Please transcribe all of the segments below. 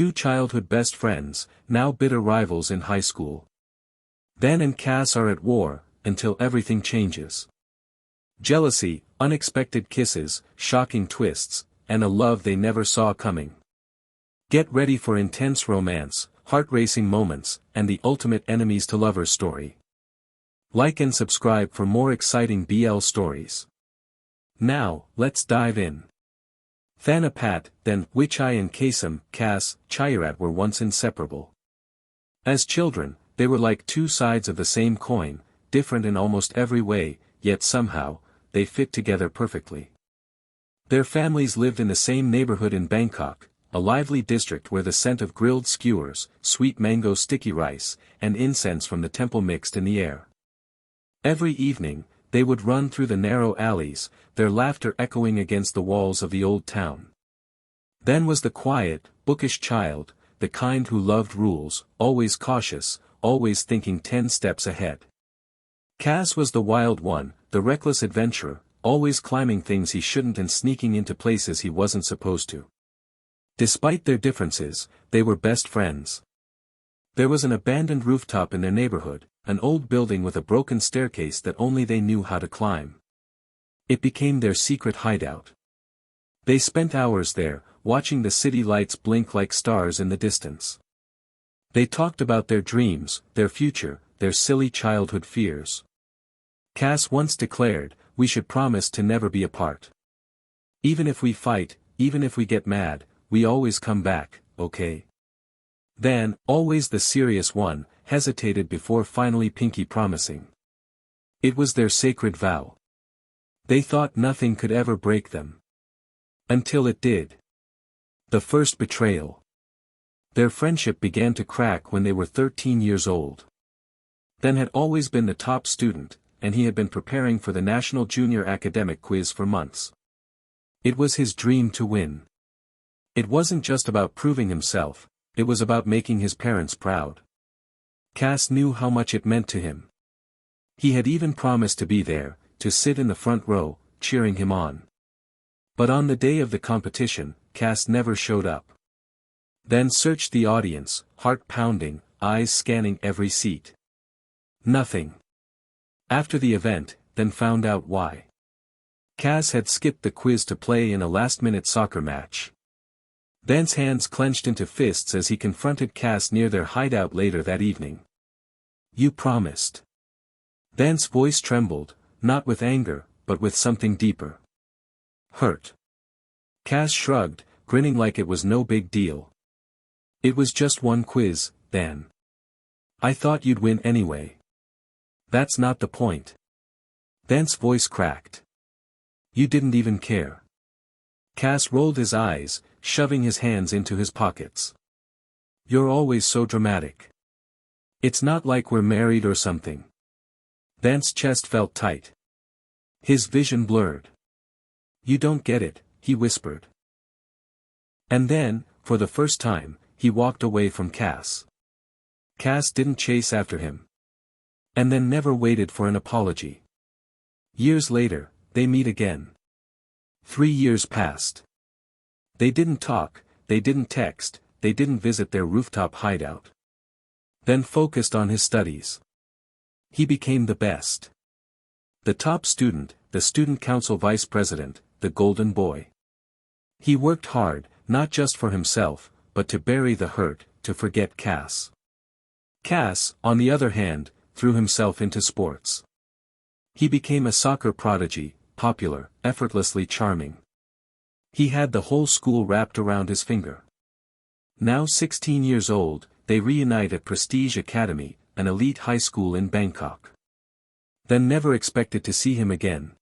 Two childhood best friends, now bitter rivals in high school. Dan and Cass are at war, until everything changes. Jealousy, unexpected kisses, shocking twists, and a love they never saw coming. Get ready for intense romance, heart-racing moments, and the ultimate enemies to lovers story. Like and subscribe for more exciting BL stories. Now, let's dive in. Thanapat, then, Wichai and Kasem, Cass, Chairat were once inseparable. As children, they were like two sides of the same coin, different in almost every way, yet somehow, they fit together perfectly. Their families lived in the same neighborhood in Bangkok, a lively district where the scent of grilled skewers, sweet mango sticky rice, and incense from the temple mixed in the air. Every evening, they would run through the narrow alleys, their laughter echoing against the walls of the old town. Then was the quiet, bookish child, the kind who loved rules, always cautious, always thinking 10 steps ahead. Cass was the wild one, the reckless adventurer, always climbing things he shouldn't and sneaking into places he wasn't supposed to. Despite their differences, they were best friends. There was an abandoned rooftop in their neighborhood, an old building with a broken staircase that only they knew how to climb. It became their secret hideout. They spent hours there, watching the city lights blink like stars in the distance. They talked about their dreams, their future, their silly childhood fears. Cass once declared, "We should promise to never be apart. Even if we fight, even if we get mad, we always come back, okay?" Then, always the serious one, hesitated before finally pinky promising. It was their sacred vow. They thought nothing could ever break them. Until it did. The first betrayal. Their friendship began to crack when they were 13 years old. Dan had always been the top student, and he had been preparing for the National Junior Academic Quiz for months. It was his dream to win. It wasn't just about proving himself, it was about making his parents proud. Cass knew how much it meant to him. He had even promised to be there, to sit in the front row, cheering him on. But on the day of the competition, Cass never showed up. Dan searched the audience, heart pounding, eyes scanning every seat. Nothing. After the event, Dan found out why. Cass had skipped the quiz to play in a last-minute soccer match. Dan's hands clenched into fists as he confronted Cass near their hideout later that evening. "You promised." Dan's voice trembled, not with anger, but with something deeper. Hurt. Cass shrugged, grinning like it was no big deal. "It was just one quiz, Dan. I thought you'd win anyway." "That's not the point." Dan's voice cracked. "You didn't even care." Cass rolled his eyes, shoving his hands into his pockets. "You're always so dramatic. It's not like we're married or something." Dan's chest felt tight. His vision blurred. "You don't get it," he whispered. And then, for the first time, he walked away from Cass. Cass didn't chase after him. And then never waited for an apology. Years later, they meet again. 3 years passed. They didn't talk, they didn't text, they didn't visit their rooftop hideout. Dan focused on his studies. He became the best. The top student, the student council vice president, the golden boy. He worked hard, not just for himself, but to bury the hurt, to forget Cass. Cass, on the other hand, threw himself into sports. He became a soccer prodigy, popular, effortlessly charming. He had the whole school wrapped around his finger. Now 16 years old, they reunite at Prestige Academy, an elite high school in Bangkok. Dan never expected to see him again.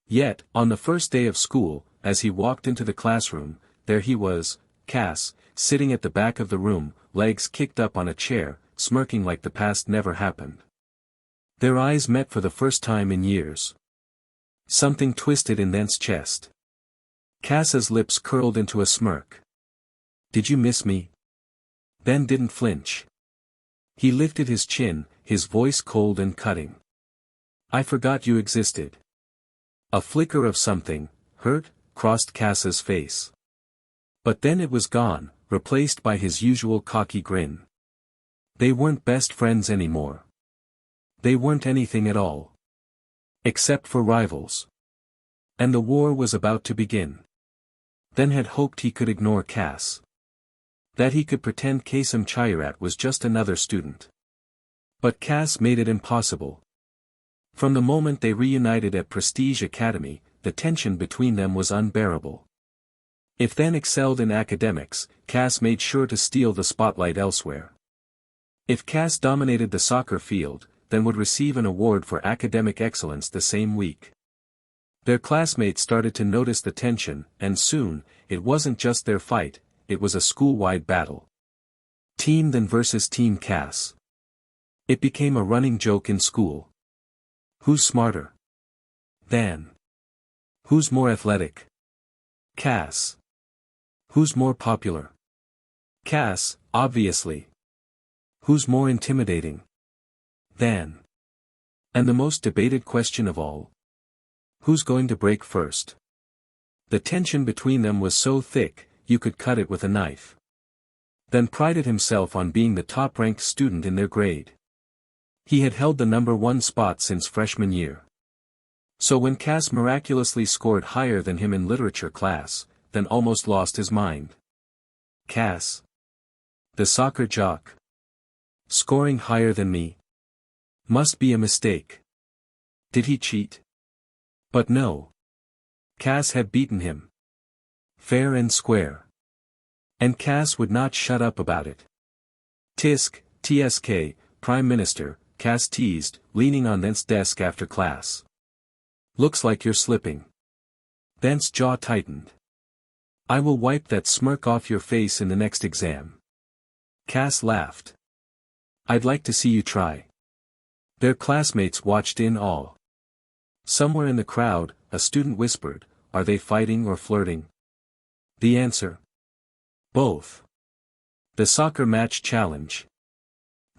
Yet, on the first day of school, as he walked into the classroom, there he was, Cass, sitting at the back of the room, legs kicked up on a chair, smirking like the past never happened. Their eyes met for the first time in years. Something twisted in Dan's chest. Cass's lips curled into a smirk. "Did you miss me?" Dan didn't flinch. He lifted his chin, his voice cold and cutting. "I forgot you existed." A flicker of something, hurt, crossed Cass's face. But then it was gone, replaced by his usual cocky grin. They weren't best friends anymore. They weren't anything at all. Except for rivals. And the war was about to begin. Then had hoped he could ignore Cass. That he could pretend Kasem Chayrat was just another student. But Cass made it impossible. From the moment they reunited at Prestige Academy, the tension between them was unbearable. If Then excelled in academics, Cass made sure to steal the spotlight elsewhere. If Cass dominated the soccer field, then would receive an award for academic excellence the same week. Their classmates started to notice the tension, and soon, it wasn't just their fight, it was a school-wide battle. Team Then versus Team Cass. It became a running joke in school. Who's smarter? Then. Who's more athletic? Cass. Who's more popular? Cass, obviously. Who's more intimidating? Then. And the most debated question of all. Who's going to break first? The tension between them was so thick, you could cut it with a knife. Then prided himself on being the top-ranked student in their grade. He had held the #1 spot since freshman year. So when Cass miraculously scored higher than him in literature class, then almost lost his mind. Cass. The soccer jock. Scoring higher than me. Must be a mistake. Did he cheat? But no. Cass had beaten him. Fair and square. And Cass would not shut up about it. TSK, Prime Minister, Cass teased, leaning on Thent's desk after class. Looks like you're slipping. Thent's jaw tightened. I will wipe that smirk off your face in the next exam. Cass laughed. I'd like to see you try. Their classmates watched in awe. Somewhere in the crowd, a student whispered, are they fighting or flirting? The answer? Both. The soccer match challenge.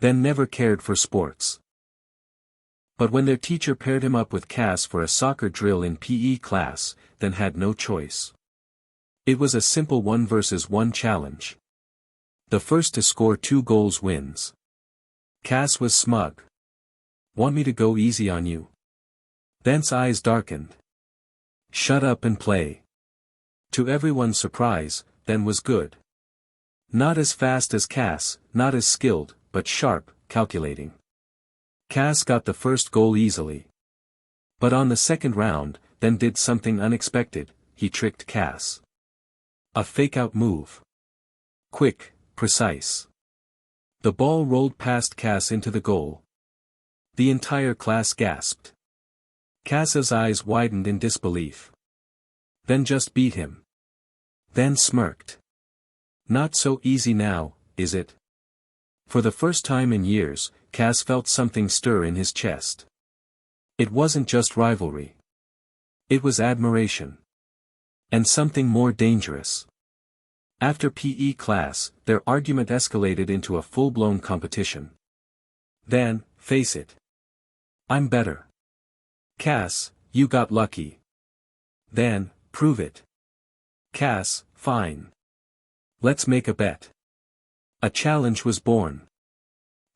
Then never cared for sports. But when their teacher paired him up with Cass for a soccer drill in PE class, then had no choice. It was a simple 1 versus 1 challenge. The first to score 2 goals wins. Cass was smug. Want me to go easy on you? Thent's eyes darkened. Shut up and play. To everyone's surprise, Then was good. Not as fast as Cass, not as skilled, but sharp, calculating. Cass got the first goal easily. But on the second round, Then did something unexpected, he tricked Cass. A fake-out move. Quick, precise. The ball rolled past Cass into the goal. The entire class gasped. Cass's eyes widened in disbelief. Then just beat him. Then smirked. Not so easy now, is it? For the first time in years, Cass felt something stir in his chest. It wasn't just rivalry. It was admiration. And something more dangerous. After PE class, their argument escalated into a full-blown competition. Then, face it. I'm better. Cass, you got lucky. Then, prove it. Cass, fine. Let's make a bet. A challenge was born.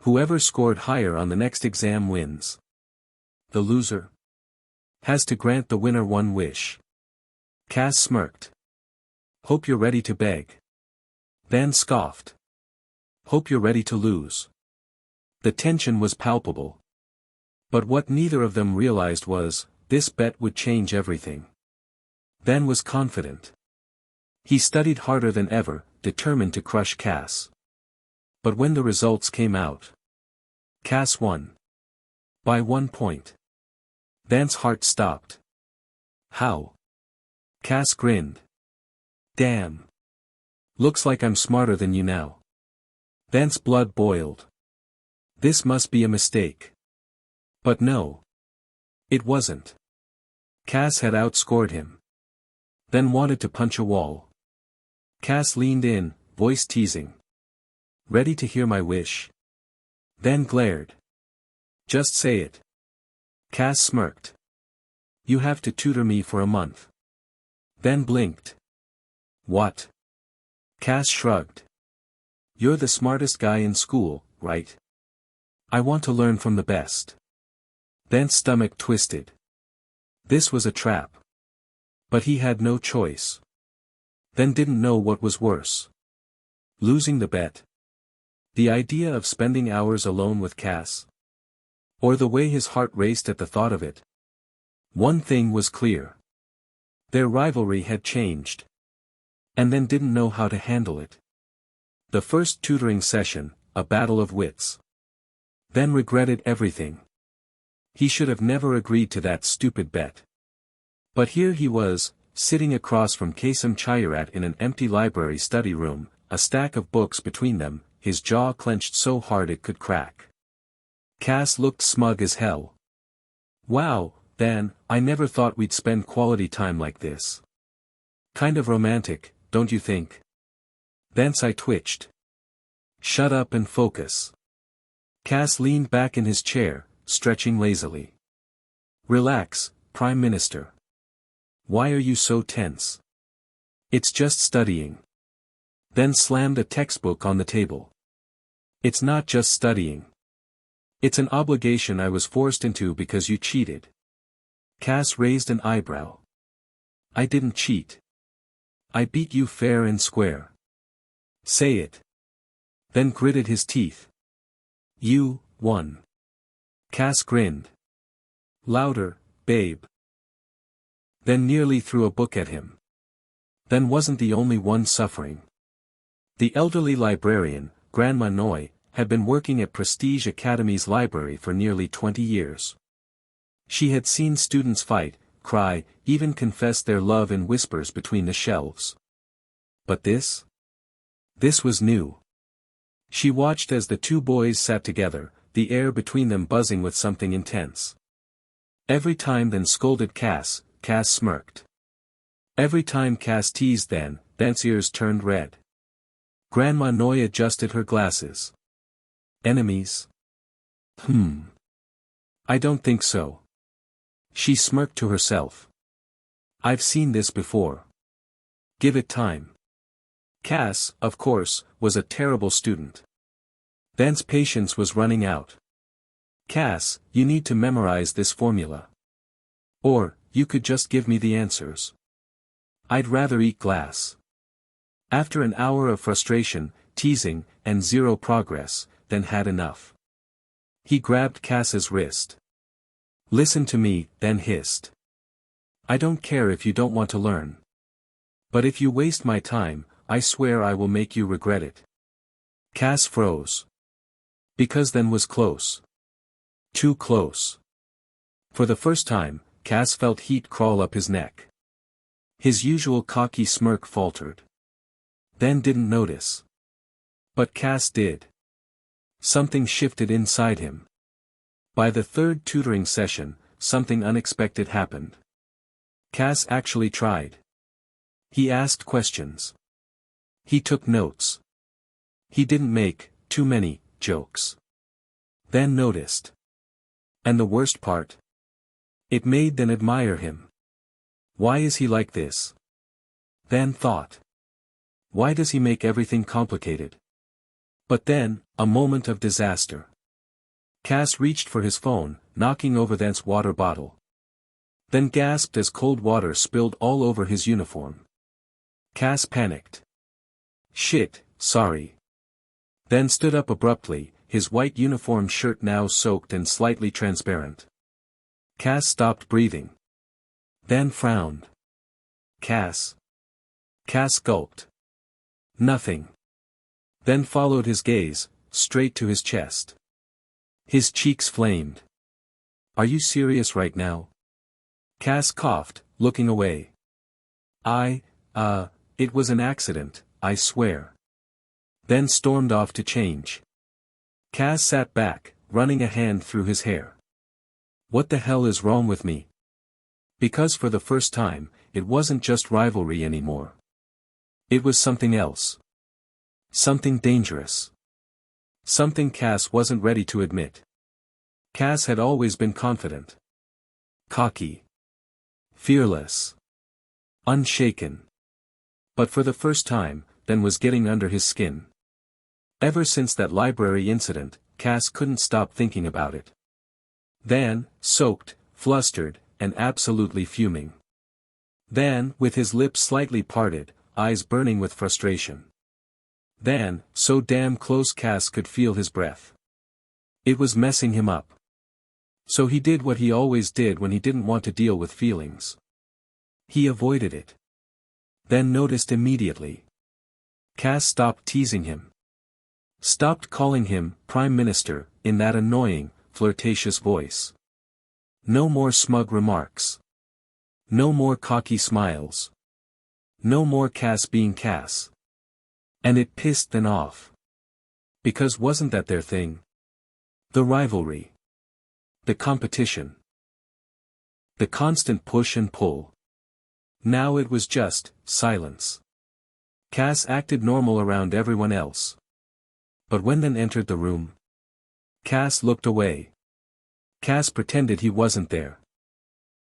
Whoever scored higher on the next exam wins. The loser has to grant the winner one wish. Cass smirked. Hope you're ready to beg. Then scoffed. Hope you're ready to lose. The tension was palpable. But what neither of them realized was, this bet would change everything. Then was confident. He studied harder than ever, determined to crush Cass. But when the results came out, Cass won. By 1 point. Thent's heart stopped. How? Cass grinned. Damn. Looks like I'm smarter than you now. Thent's blood boiled. This must be a mistake. But no. It wasn't. Cass had outscored him. Then wanted to punch a wall. Cass leaned in, voice teasing. Ready to hear my wish? Then glared. Just say it. Cass smirked. You have to tutor me for a month. Then blinked. What? Cass shrugged. You're the smartest guy in school, right? I want to learn from the best. Then stomach twisted. This was a trap. But he had no choice. Then didn't know what was worse. Losing the bet. The idea of spending hours alone with Cass. Or the way his heart raced at the thought of it. One thing was clear. Their rivalry had changed. And then didn't know how to handle it. The first tutoring session, a battle of wits. Then regretted everything. He should have never agreed to that stupid bet. But here he was, sitting across from Kasem Chayarat in an empty library study room, a stack of books between them, his jaw clenched so hard it could crack. Cass looked smug as hell. Wow, Dan, I never thought we'd spend quality time like this. Kind of romantic, don't you think? Thence I twitched. Shut up and focus. Cass leaned back in his chair, stretching lazily. Relax, Prime Minister. Why are you so tense? It's just studying. Then slammed a textbook on the table. It's not just studying. It's an obligation I was forced into because you cheated. Cass raised an eyebrow. I didn't cheat. I beat you fair and square. Say it. Then gritted his teeth. You won. Cass grinned. Louder, babe. Then nearly threw a book at him. Then wasn't the only one suffering. The elderly librarian, Grandma Noy, had been working at Prestige Academy's library for nearly 20 years. She had seen students fight, cry, even confess their love in whispers between the shelves. But this? This was new. She watched as the two boys sat together, the air between them buzzing with something intense. Every time then scolded Cass, Cass smirked. Every time Cass teased Dan's ears turned red. Grandma Noy adjusted her glasses. Enemies? I don't think so. She smirked to herself. I've seen this before. Give it time. Cass, of course, was a terrible student. Dan's patience was running out. Cass, you need to memorize this formula. Or, you could just give me the answers. I'd rather eat glass. After an hour of frustration, teasing, and zero progress, Dan had enough. He grabbed Cass's wrist. Listen to me, Dan hissed. I don't care if you don't want to learn. But if you waste my time, I swear I will make you regret it. Cass froze. Because Dan was close. Too close. For the first time, Cass felt heat crawl up his neck. His usual cocky smirk faltered. Dan didn't notice. But Cass did. Something shifted inside him. By the third tutoring session, something unexpected happened. Cass actually tried. He asked questions. He took notes. He didn't make too many jokes. Dan noticed. And the worst part? It made Dan admire him. Why is he like this? Dan thought. Why does he make everything complicated? But then, a moment of disaster. Cass reached for his phone, knocking over Dan's water bottle. Then gasped as cold water spilled all over his uniform. Cass panicked. Shit, sorry. Then stood up abruptly, his white uniform shirt now soaked and slightly transparent. Cass stopped breathing. Dan frowned. Cass. Cass gulped. Nothing. Then followed his gaze, straight to his chest. His cheeks flamed. Are you serious right now? Cass coughed, looking away. It was an accident, I swear. Then stormed off to change. Cass sat back, running a hand through his hair. What the hell is wrong with me? Because for the first time, it wasn't just rivalry anymore. It was something else. Something dangerous. Something Cass wasn't ready to admit. Cass had always been confident. Cocky. Fearless. Unshaken. But for the first time, than was getting under his skin. Ever since that library incident, Cass couldn't stop thinking about it. Then, soaked, flustered, and absolutely fuming. Then, with his lips slightly parted, eyes burning with frustration. Then, so damn close Cass could feel his breath. It was messing him up. So he did what he always did when he didn't want to deal with feelings. He avoided it. Then noticed immediately. Cass stopped teasing him. Stopped calling him Prime Minister in that annoying, flirtatious voice. No more smug remarks. No more cocky smiles. No more Cass being Cass. And it pissed them off. Because wasn't that their thing? The rivalry. The competition. The constant push and pull. Now it was just silence. Cass acted normal around everyone else. But when then entered the room, Cass looked away. Cass pretended he wasn't there.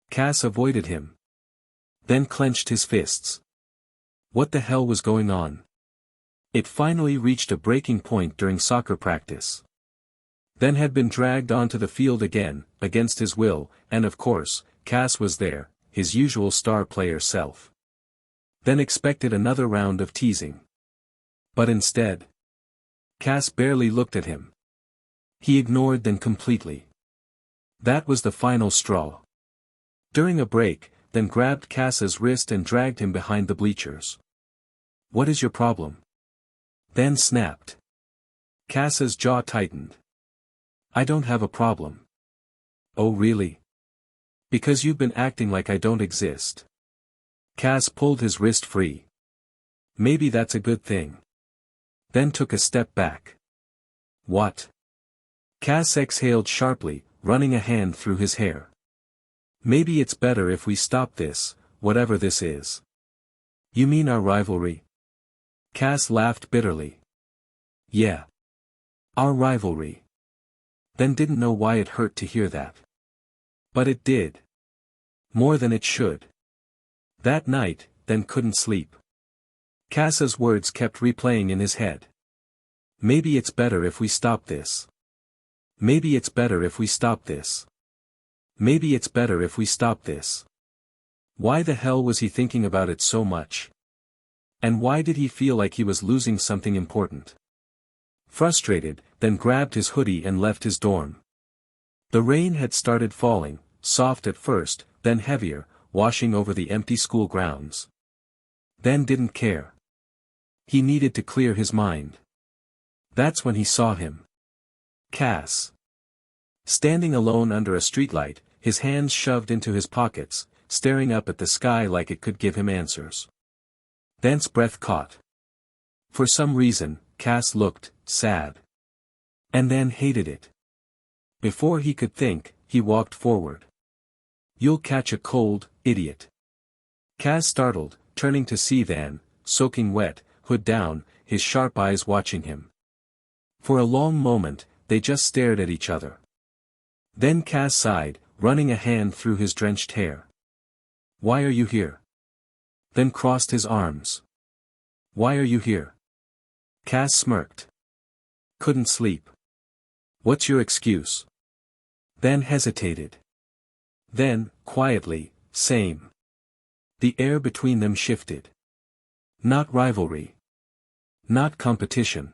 Cass avoided him. Then clenched his fists. What the hell was going on? It finally reached a breaking point during soccer practice. Then had been dragged onto the field again, against his will, and of course, Cass was there, his usual star player self. Then expected another round of teasing. But instead, Cass barely looked at him. He ignored them completely. That was the final straw. During a break, then grabbed Cass's wrist and dragged him behind the bleachers. What is your problem? Then snapped. Cass's jaw tightened. I don't have a problem. Oh really? Because you've been acting like I don't exist. Cass pulled his wrist free. Maybe that's a good thing. Then took a step back. What? Cass exhaled sharply, running a hand through his hair. Maybe it's better if we stop this, whatever this is. You mean our rivalry? Cass laughed bitterly. Yeah. Our rivalry. Then didn't know why it hurt to hear that. But it did. More than it should. That night, then couldn't sleep. Cass's words kept replaying in his head. Maybe it's better if we stop this. Maybe it's better if we stop this. Maybe it's better if we stop this. Why the hell was he thinking about it so much? And why did he feel like he was losing something important? Frustrated, then grabbed his hoodie and left his dorm. The rain had started falling, soft at first, then heavier, washing over the empty school grounds. Then didn't care. He needed to clear his mind. That's when he saw him. Cass. Standing alone under a streetlight, his hands shoved into his pockets, staring up at the sky like it could give him answers. Then's breath caught. For some reason, Cass looked sad. And then hated it. Before he could think, he walked forward. You'll catch a cold, idiot. Cass startled, turning to see Van, soaking wet, hood down, his sharp eyes watching him. For a long moment, they just stared at each other. Then Cass sighed, running a hand through his drenched hair. Why are you here? Then crossed his arms. Why are you here? Cass smirked. Couldn't sleep. What's your excuse? Then hesitated. Then, quietly, same. The air between them shifted. Not rivalry. Not competition.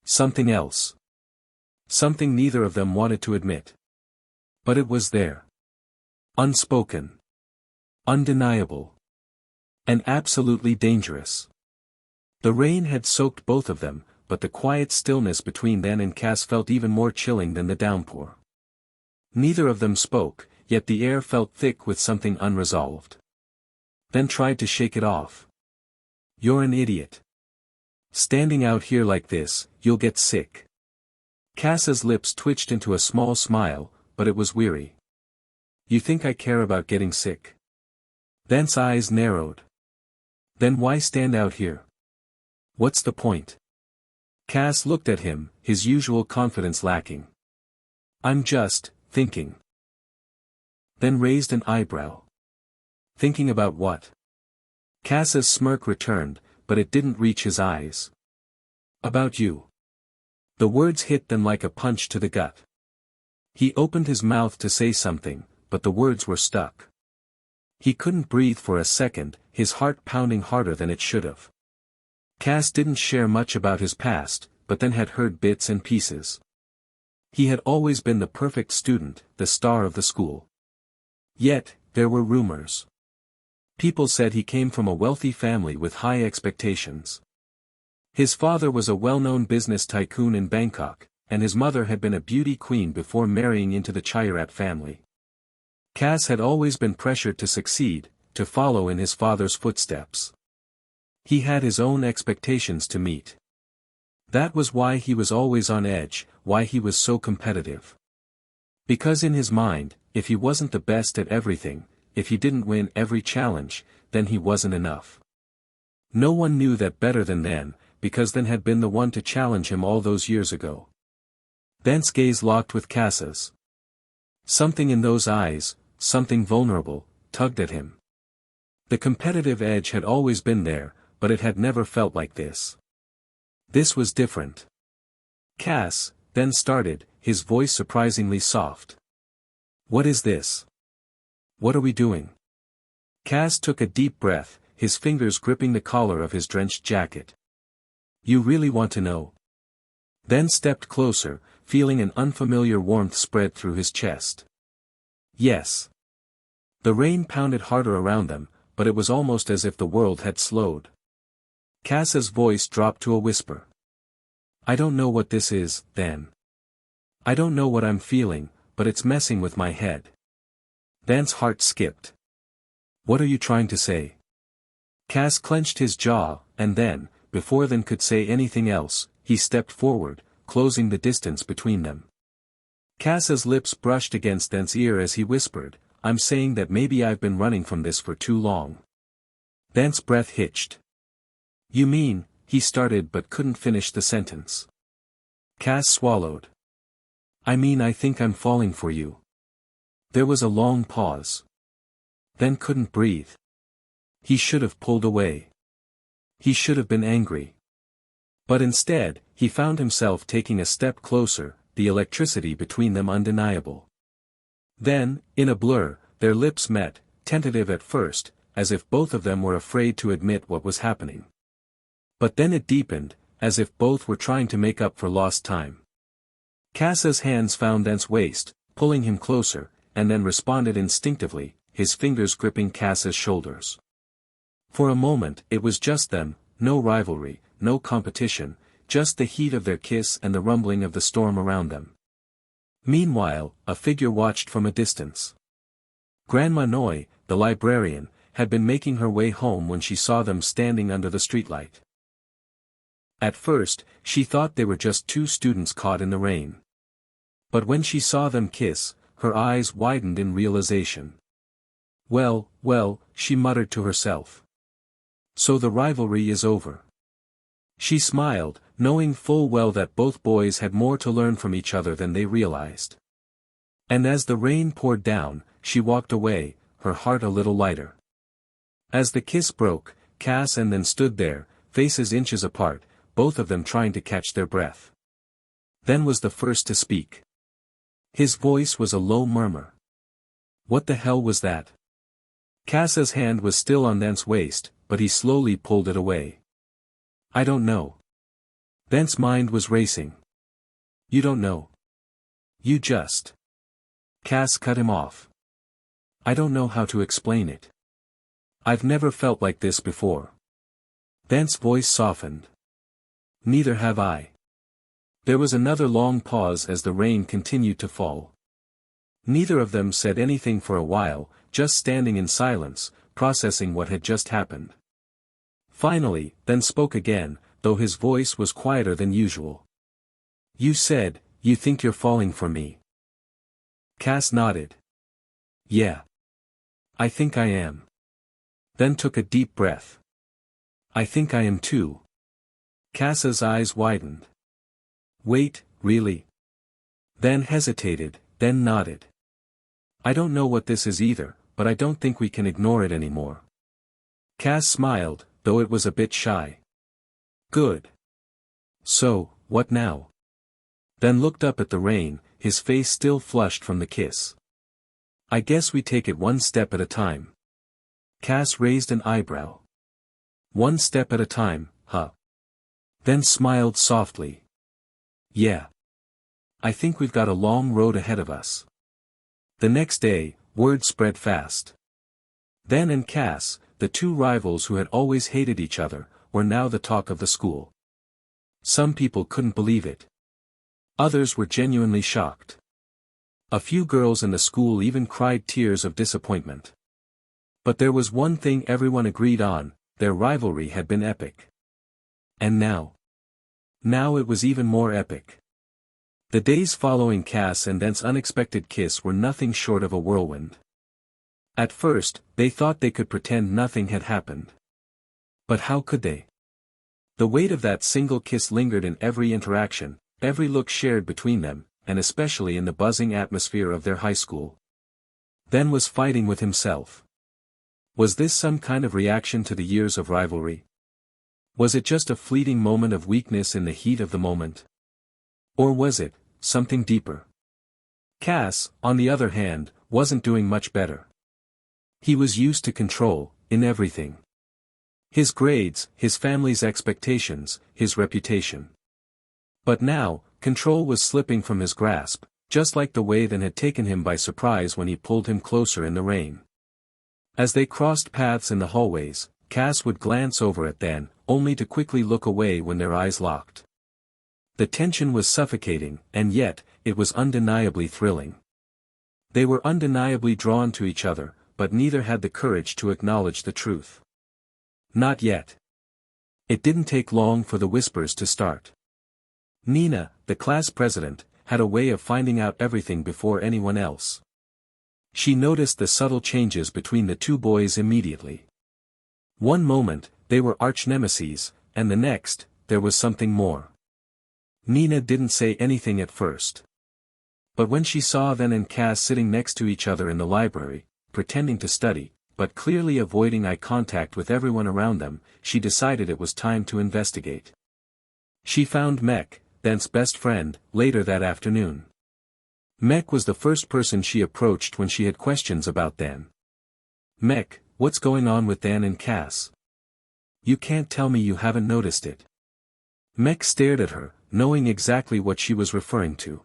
Something else. Something neither of them wanted to admit. But it was there. Unspoken. Undeniable. And absolutely dangerous. The rain had soaked both of them, but the quiet stillness between them and Cass felt even more chilling than the downpour. Neither of them spoke, yet the air felt thick with something unresolved. Then tried to shake it off. You're an idiot. Standing out here like this, you'll get sick. Cass's lips twitched into a small smile, but it was weary. You think I care about getting sick? Thence eyes narrowed. Then why stand out here? What's the point? Cass looked at him, his usual confidence lacking. I'm just thinking. Then raised an eyebrow. Thinking about what? Cass's smirk returned, but it didn't reach his eyes. About you. The words hit them like a punch to the gut. He opened his mouth to say something, but the words were stuck. He couldn't breathe for a second, his heart pounding harder than it should have. Cass didn't share much about his past, but then had heard bits and pieces. He had always been the perfect student, the star of the school. Yet, there were rumors. People said he came from a wealthy family with high expectations. His father was a well-known business tycoon in Bangkok, and his mother had been a beauty queen before marrying into the Chairat family. Cass had always been pressured to succeed, to follow in his father's footsteps. He had his own expectations to meet. That was why he was always on edge, why he was so competitive. Because in his mind, if he wasn't the best at everything, if he didn't win every challenge, then he wasn't enough. No one knew that better than then, because then had been the one to challenge him all those years ago. Thence gaze locked with Cass's. Something in those eyes, something vulnerable, tugged at him. The competitive edge had always been there, but it had never felt like this. This was different. Cass, then started, his voice surprisingly soft. What is this? What are we doing? Cass took a deep breath, his fingers gripping the collar of his drenched jacket. You really want to know? Then stepped closer, feeling an unfamiliar warmth spread through his chest. Yes. The rain pounded harder around them, but it was almost as if the world had slowed. Cass's voice dropped to a whisper. I don't know what this is, then. I don't know what I'm feeling, but it's messing with my head. Dan's heart skipped. What are you trying to say? Cass clenched his jaw, and then, before Dan could say anything else, he stepped forward, closing the distance between them. Cass's lips brushed against Dan's ear as he whispered, I'm saying that maybe I've been running from this for too long. Dan's breath hitched. You mean, he started but couldn't finish the sentence. Cass swallowed. I mean I think I'm falling for you. There was a long pause. Dan couldn't breathe. He should have pulled away. He should have been angry. But instead, he found himself taking a step closer, the electricity between them undeniable. Then, in a blur, their lips met, tentative at first, as if both of them were afraid to admit what was happening. But then it deepened, as if both were trying to make up for lost time. Cass's hands found Dan's waist, pulling him closer, and then responded instinctively, his fingers gripping Cass's shoulders. For a moment it was just them, no rivalry, no competition, just the heat of their kiss and the rumbling of the storm around them. Meanwhile, a figure watched from a distance. Grandma Noi, the librarian, had been making her way home when she saw them standing under the streetlight. At first, she thought they were just two students caught in the rain. But when she saw them kiss, her eyes widened in realization. Well, well, she muttered to herself. So the rivalry is over. She smiled, knowing full well that both boys had more to learn from each other than they realized. And as the rain poured down, she walked away, her heart a little lighter. As the kiss broke, Cass and Dan stood there, faces inches apart, both of them trying to catch their breath. Dan was the first to speak. His voice was a low murmur. What the hell was that? Cass's hand was still on Dan's waist, but he slowly pulled it away. I don't know. Dan's mind was racing. You don't know. You just. Cass cut him off. I don't know how to explain it. I've never felt like this before. Dan's voice softened. Neither have I. There was another long pause as the rain continued to fall. Neither of them said anything for a while, just standing in silence, processing what had just happened. Finally, Dan spoke again, though his voice was quieter than usual. You said, you think you're falling for me. Cass nodded. Yeah. I think I am. Dan took a deep breath. I think I am too. Cass's eyes widened. Wait, really? Dan hesitated, then nodded. I don't know what this is either, but I don't think we can ignore it anymore. Cass smiled, though it was a bit shy. Good. So, what now? Then looked up at the rain, his face still flushed from the kiss. I guess we take it one step at a time. Cass raised an eyebrow. One step at a time, huh? Then smiled softly. Yeah. I think we've got a long road ahead of us. The next day, word spread fast. Dan and Cass, the two rivals who had always hated each other, were now the talk of the school. Some people couldn't believe it. Others were genuinely shocked. A few girls in the school even cried tears of disappointment. But there was one thing everyone agreed on: their rivalry had been epic. And now? Now it was even more epic. The days following Cass and Dan's unexpected kiss were nothing short of a whirlwind. At first, they thought they could pretend nothing had happened. But how could they? The weight of that single kiss lingered in every interaction, every look shared between them, and especially in the buzzing atmosphere of their high school. Dan was fighting with himself. Was this some kind of reaction to the years of rivalry? Was it just a fleeting moment of weakness in the heat of the moment? Or was it something deeper? Cass, on the other hand, wasn't doing much better. He was used to control, in everything. His grades, his family's expectations, his reputation. But now, control was slipping from his grasp, just like the way Dan had taken him by surprise when he pulled him closer in the rain. As they crossed paths in the hallways, Cass would glance over at Dan, only to quickly look away when their eyes locked. The tension was suffocating, and yet, it was undeniably thrilling. They were undeniably drawn to each other, but neither had the courage to acknowledge the truth. Not yet. It didn't take long for the whispers to start. Nina, the class president, had a way of finding out everything before anyone else. She noticed the subtle changes between the two boys immediately. One moment, they were arch-nemeses, and the next, there was something more. Nina didn't say anything at first. But when she saw Dan and Cass sitting next to each other in the library, pretending to study, but clearly avoiding eye contact with everyone around them, she decided it was time to investigate. She found Mech, Dan's best friend, later that afternoon. Mech was the first person she approached when she had questions about Dan. Mech, what's going on with Dan and Cass? You can't tell me you haven't noticed it. Mech stared at her, knowing exactly what she was referring to.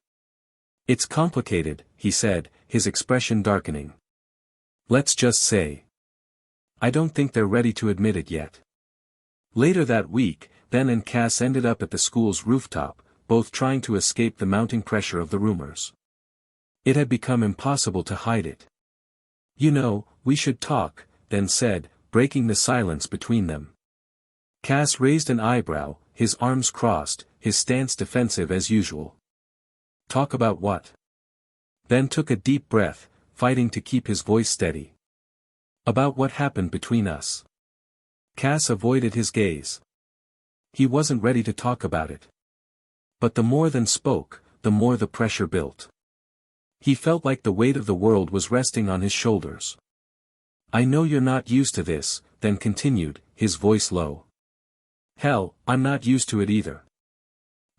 It's complicated, he said, his expression darkening. Let's just say. I don't think they're ready to admit it yet. Later that week, Dan and Cass ended up at the school's rooftop, both trying to escape the mounting pressure of the rumors. It had become impossible to hide it. You know, we should talk, Dan said, breaking the silence between them. Cass raised an eyebrow, his arms crossed, his stance defensive as usual. Talk about what? Dan took a deep breath, fighting to keep his voice steady. About what happened between us. Cass avoided his gaze. He wasn't ready to talk about it. But the more Dan spoke, the more the pressure built. He felt like the weight of the world was resting on his shoulders. I know you're not used to this, Dan continued, his voice low. Hell, I'm not used to it either.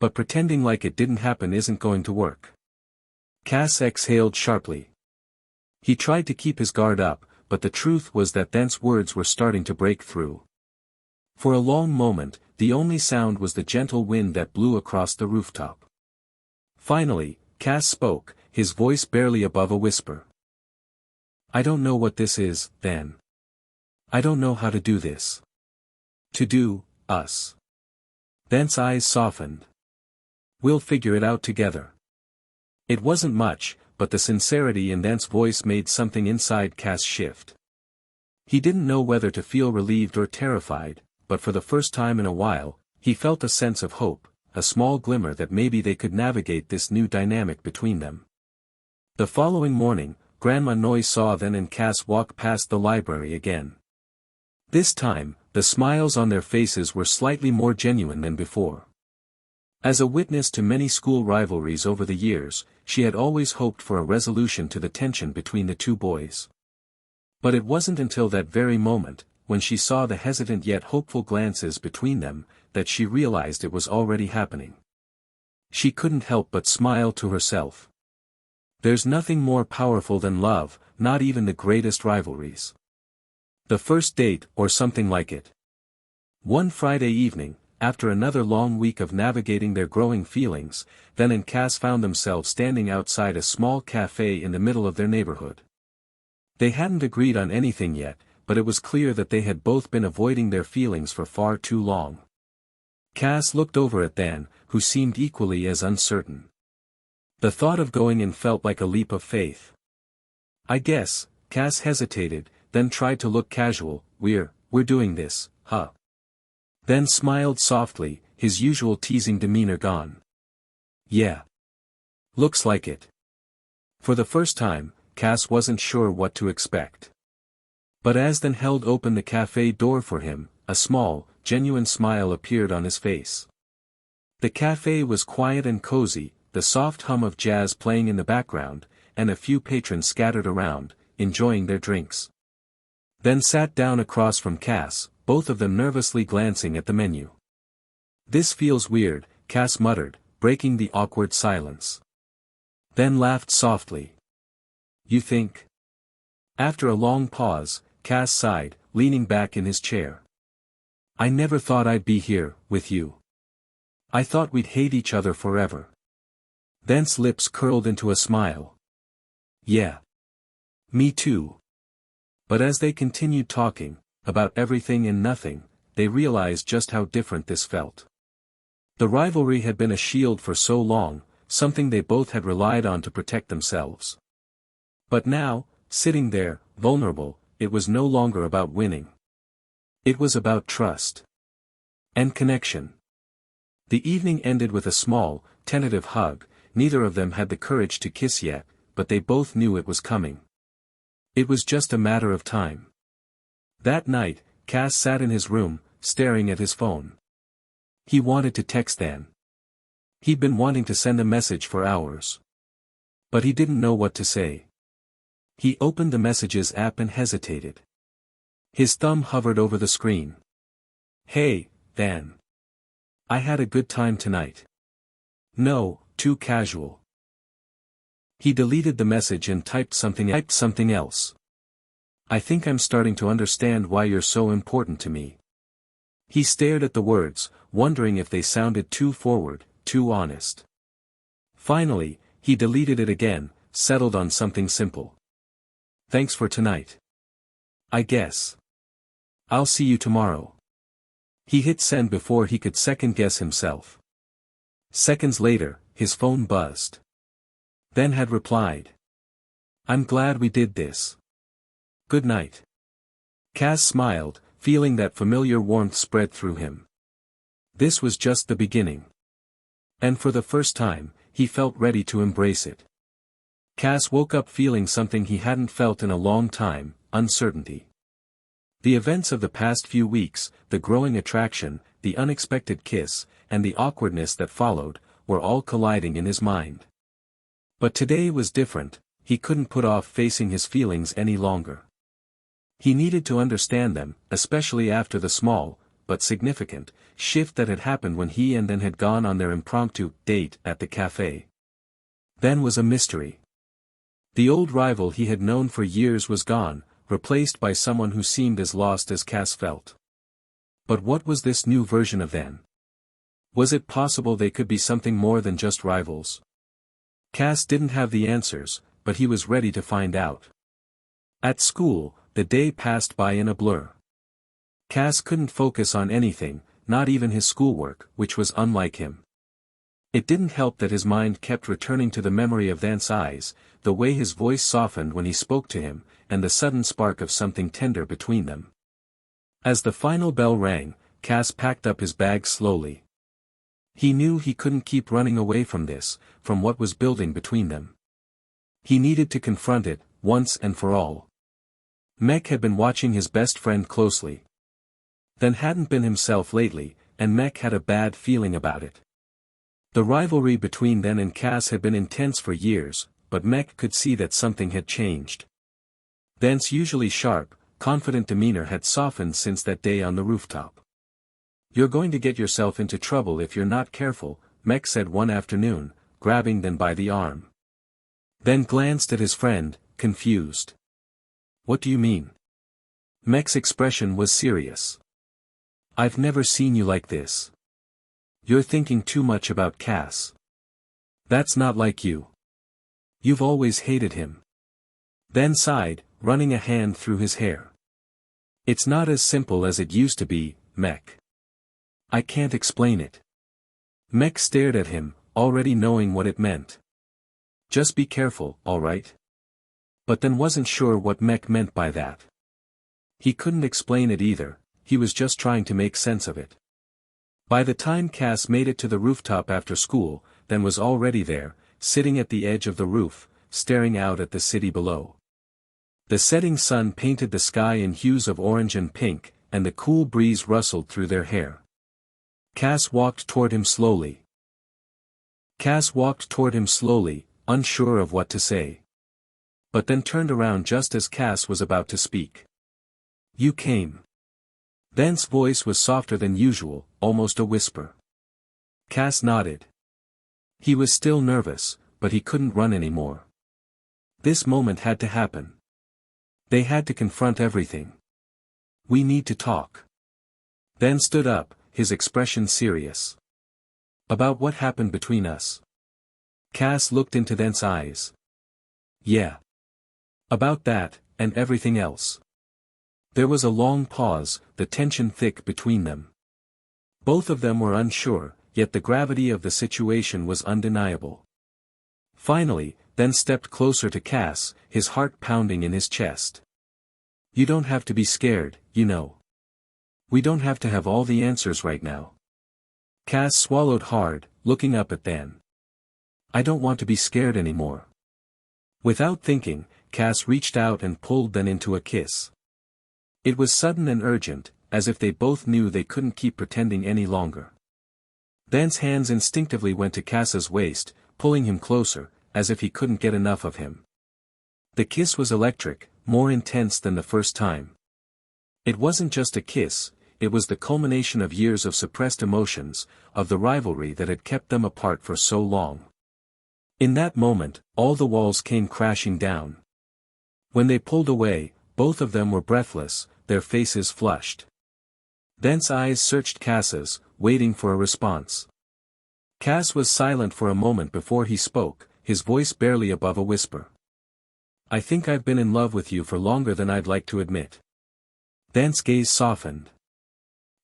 But pretending like it didn't happen isn't going to work. Cass exhaled sharply. He tried to keep his guard up, but the truth was that Dan's words were starting to break through. For a long moment, the only sound was the gentle wind that blew across the rooftop. Finally, Cass spoke, his voice barely above a whisper. I don't know what this is, Dan. I don't know how to do this. To do, us. Dan's eyes softened. We'll figure it out together. It wasn't much, but the sincerity in Dan's voice made something inside Cass shift. He didn't know whether to feel relieved or terrified, but for the first time in a while, he felt a sense of hope, a small glimmer that maybe they could navigate this new dynamic between them. The following morning, Grandma Noy saw Dan and Cass walk past the library again. This time, the smiles on their faces were slightly more genuine than before. As a witness to many school rivalries over the years, she had always hoped for a resolution to the tension between the two boys. But it wasn't until that very moment, when she saw the hesitant yet hopeful glances between them, that she realized it was already happening. She couldn't help but smile to herself. There's nothing more powerful than love, not even the greatest rivalries. The first date, or something like it. One Friday evening, after another long week of navigating their growing feelings, Ben and Cass found themselves standing outside a small cafe in the middle of their neighborhood. They hadn't agreed on anything yet, but it was clear that they had both been avoiding their feelings for far too long. Cass looked over at Dan, who seemed equally as uncertain. The thought of going in felt like a leap of faith. "I guess," Cass hesitated, then tried to look casual. We're doing this, huh?" Then smiled softly, his usual teasing demeanor gone. "Yeah. Looks like it." For the first time, Cass wasn't sure what to expect. But as Dan held open the cafe door for him, a small, genuine smile appeared on his face. The cafe was quiet and cozy, the soft hum of jazz playing in the background, and a few patrons scattered around, enjoying their drinks. Then sat down across from Cass, both of them nervously glancing at the menu. "This feels weird," Cass muttered, breaking the awkward silence. Then laughed softly. "You think?" After a long pause, Cass sighed, leaning back in his chair. "I never thought I'd be here, with you. I thought we'd hate each other forever." Dan's lips curled into a smile. "Yeah. Me too." But as they continued talking, about everything and nothing, they realized just how different this felt. The rivalry had been a shield for so long, something they both had relied on to protect themselves. But now, sitting there, vulnerable, it was no longer about winning. It was about trust. And connection. The evening ended with a small, tentative hug. Neither of them had the courage to kiss yet, but they both knew it was coming. It was just a matter of time. That night, Cass sat in his room, staring at his phone. He wanted to text Dan. He'd been wanting to send a message for hours. But he didn't know what to say. He opened the Messages app and hesitated. His thumb hovered over the screen. "Hey, Dan. I had a good time tonight." "No, too casual." He deleted the message and typed something else. "I think I'm starting to understand why you're so important to me." He stared at the words, wondering if they sounded too forward, too honest. Finally, he deleted it again, settled on something simple. "Thanks for tonight. I guess. I'll see you tomorrow." He hit send before he could second-guess himself. Seconds later, his phone buzzed. Dan had replied. "I'm glad we did this. Good night." Cass smiled, feeling that familiar warmth spread through him. This was just the beginning. And for the first time, he felt ready to embrace it. Cass woke up feeling something he hadn't felt in a long time, uncertainty. The events of the past few weeks, the growing attraction, the unexpected kiss, and the awkwardness that followed, were all colliding in his mind. But today was different. He couldn't put off facing his feelings any longer. He needed to understand them, especially after the small, but significant, shift that had happened when he and Dan had gone on their impromptu date at the cafe. Dan was a mystery. The old rival he had known for years was gone, replaced by someone who seemed as lost as Cass felt. But what was this new version of Dan? Was it possible they could be something more than just rivals? Cass didn't have the answers, but he was ready to find out. At school, the day passed by in a blur. Cass couldn't focus on anything, not even his schoolwork, which was unlike him. It didn't help that his mind kept returning to the memory of Dan's eyes, the way his voice softened when he spoke to him, and the sudden spark of something tender between them. As the final bell rang, Cass packed up his bag slowly. He knew he couldn't keep running away from this, from what was building between them. He needed to confront it, once and for all. Mek had been watching his best friend closely. Dan hadn't been himself lately, and Mek had a bad feeling about it. The rivalry between Dan and Cass had been intense for years, but Mek could see that something had changed. Dan's usually sharp, confident demeanor had softened since that day on the rooftop. "You're going to get yourself into trouble if you're not careful," Mek said one afternoon, grabbing them by the arm. Then glanced at his friend, confused. "What do you mean?" Mek's expression was serious. "I've never seen you like this. You're thinking too much about Cass. That's not like you. You've always hated him." Then sighed, running a hand through his hair. "It's not as simple as it used to be, Mek. I can't explain it." Mek stared at him, already knowing what it meant. "Just be careful, alright?" But then wasn't sure what Mek meant by that. He couldn't explain it either, he was just trying to make sense of it. By the time Cass made it to the rooftop after school, then was already there, sitting at the edge of the roof, staring out at the city below. The setting sun painted the sky in hues of orange and pink, and the cool breeze rustled through their hair. Cass walked toward him slowly. Unsure of what to say. But then turned around just as Cass was about to speak. "You came." Thence voice was softer than usual, almost a whisper. Cass nodded. He was still nervous, but he couldn't run anymore. This moment had to happen. They had to confront everything. "We need to talk." Then stood up, his expression serious. "About what happened between us?" Cass looked into Thent's eyes. "Yeah. About that, and everything else." There was a long pause, the tension thick between them. Both of them were unsure, yet the gravity of the situation was undeniable. Finally, Thent stepped closer to Cass, his heart pounding in his chest. "You don't have to be scared, you know. We don't have to have all the answers right now." Cass swallowed hard, looking up at Thent. "I don't want to be scared anymore." Without thinking, Cass reached out and pulled Thent into a kiss. It was sudden and urgent, as if they both knew they couldn't keep pretending any longer. Thent's hands instinctively went to Cass's waist, pulling him closer, as if he couldn't get enough of him. The kiss was electric, more intense than the first time. It wasn't just a kiss, it was the culmination of years of suppressed emotions, of the rivalry that had kept them apart for so long. In that moment, all the walls came crashing down. When they pulled away, both of them were breathless, their faces flushed. Thent's eyes searched Cass's, waiting for a response. Cass was silent for a moment before he spoke, his voice barely above a whisper. "I think I've been in love with you for longer than I'd like to admit." Thent's gaze softened.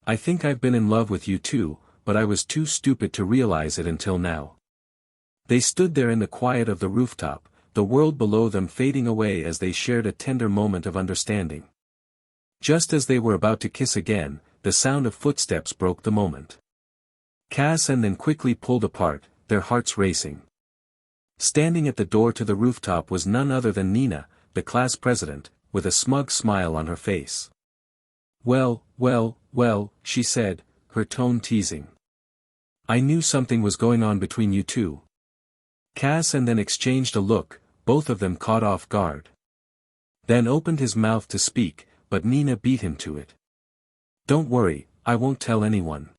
"I think I've been in love with you too, but I was too stupid to realize it until now." They stood there in the quiet of the rooftop, the world below them fading away as they shared a tender moment of understanding. Just as they were about to kiss again, the sound of footsteps broke the moment. Cass and Thent quickly pulled apart, their hearts racing. Standing at the door to the rooftop was none other than Nina, the class president, with a smug smile on her face. Well, she said, her tone teasing. "I knew something was going on between you two." Cass and Thent exchanged a look, both of them caught off guard. Then opened his mouth to speak, but Nina beat him to it. "Don't worry, I won't tell anyone.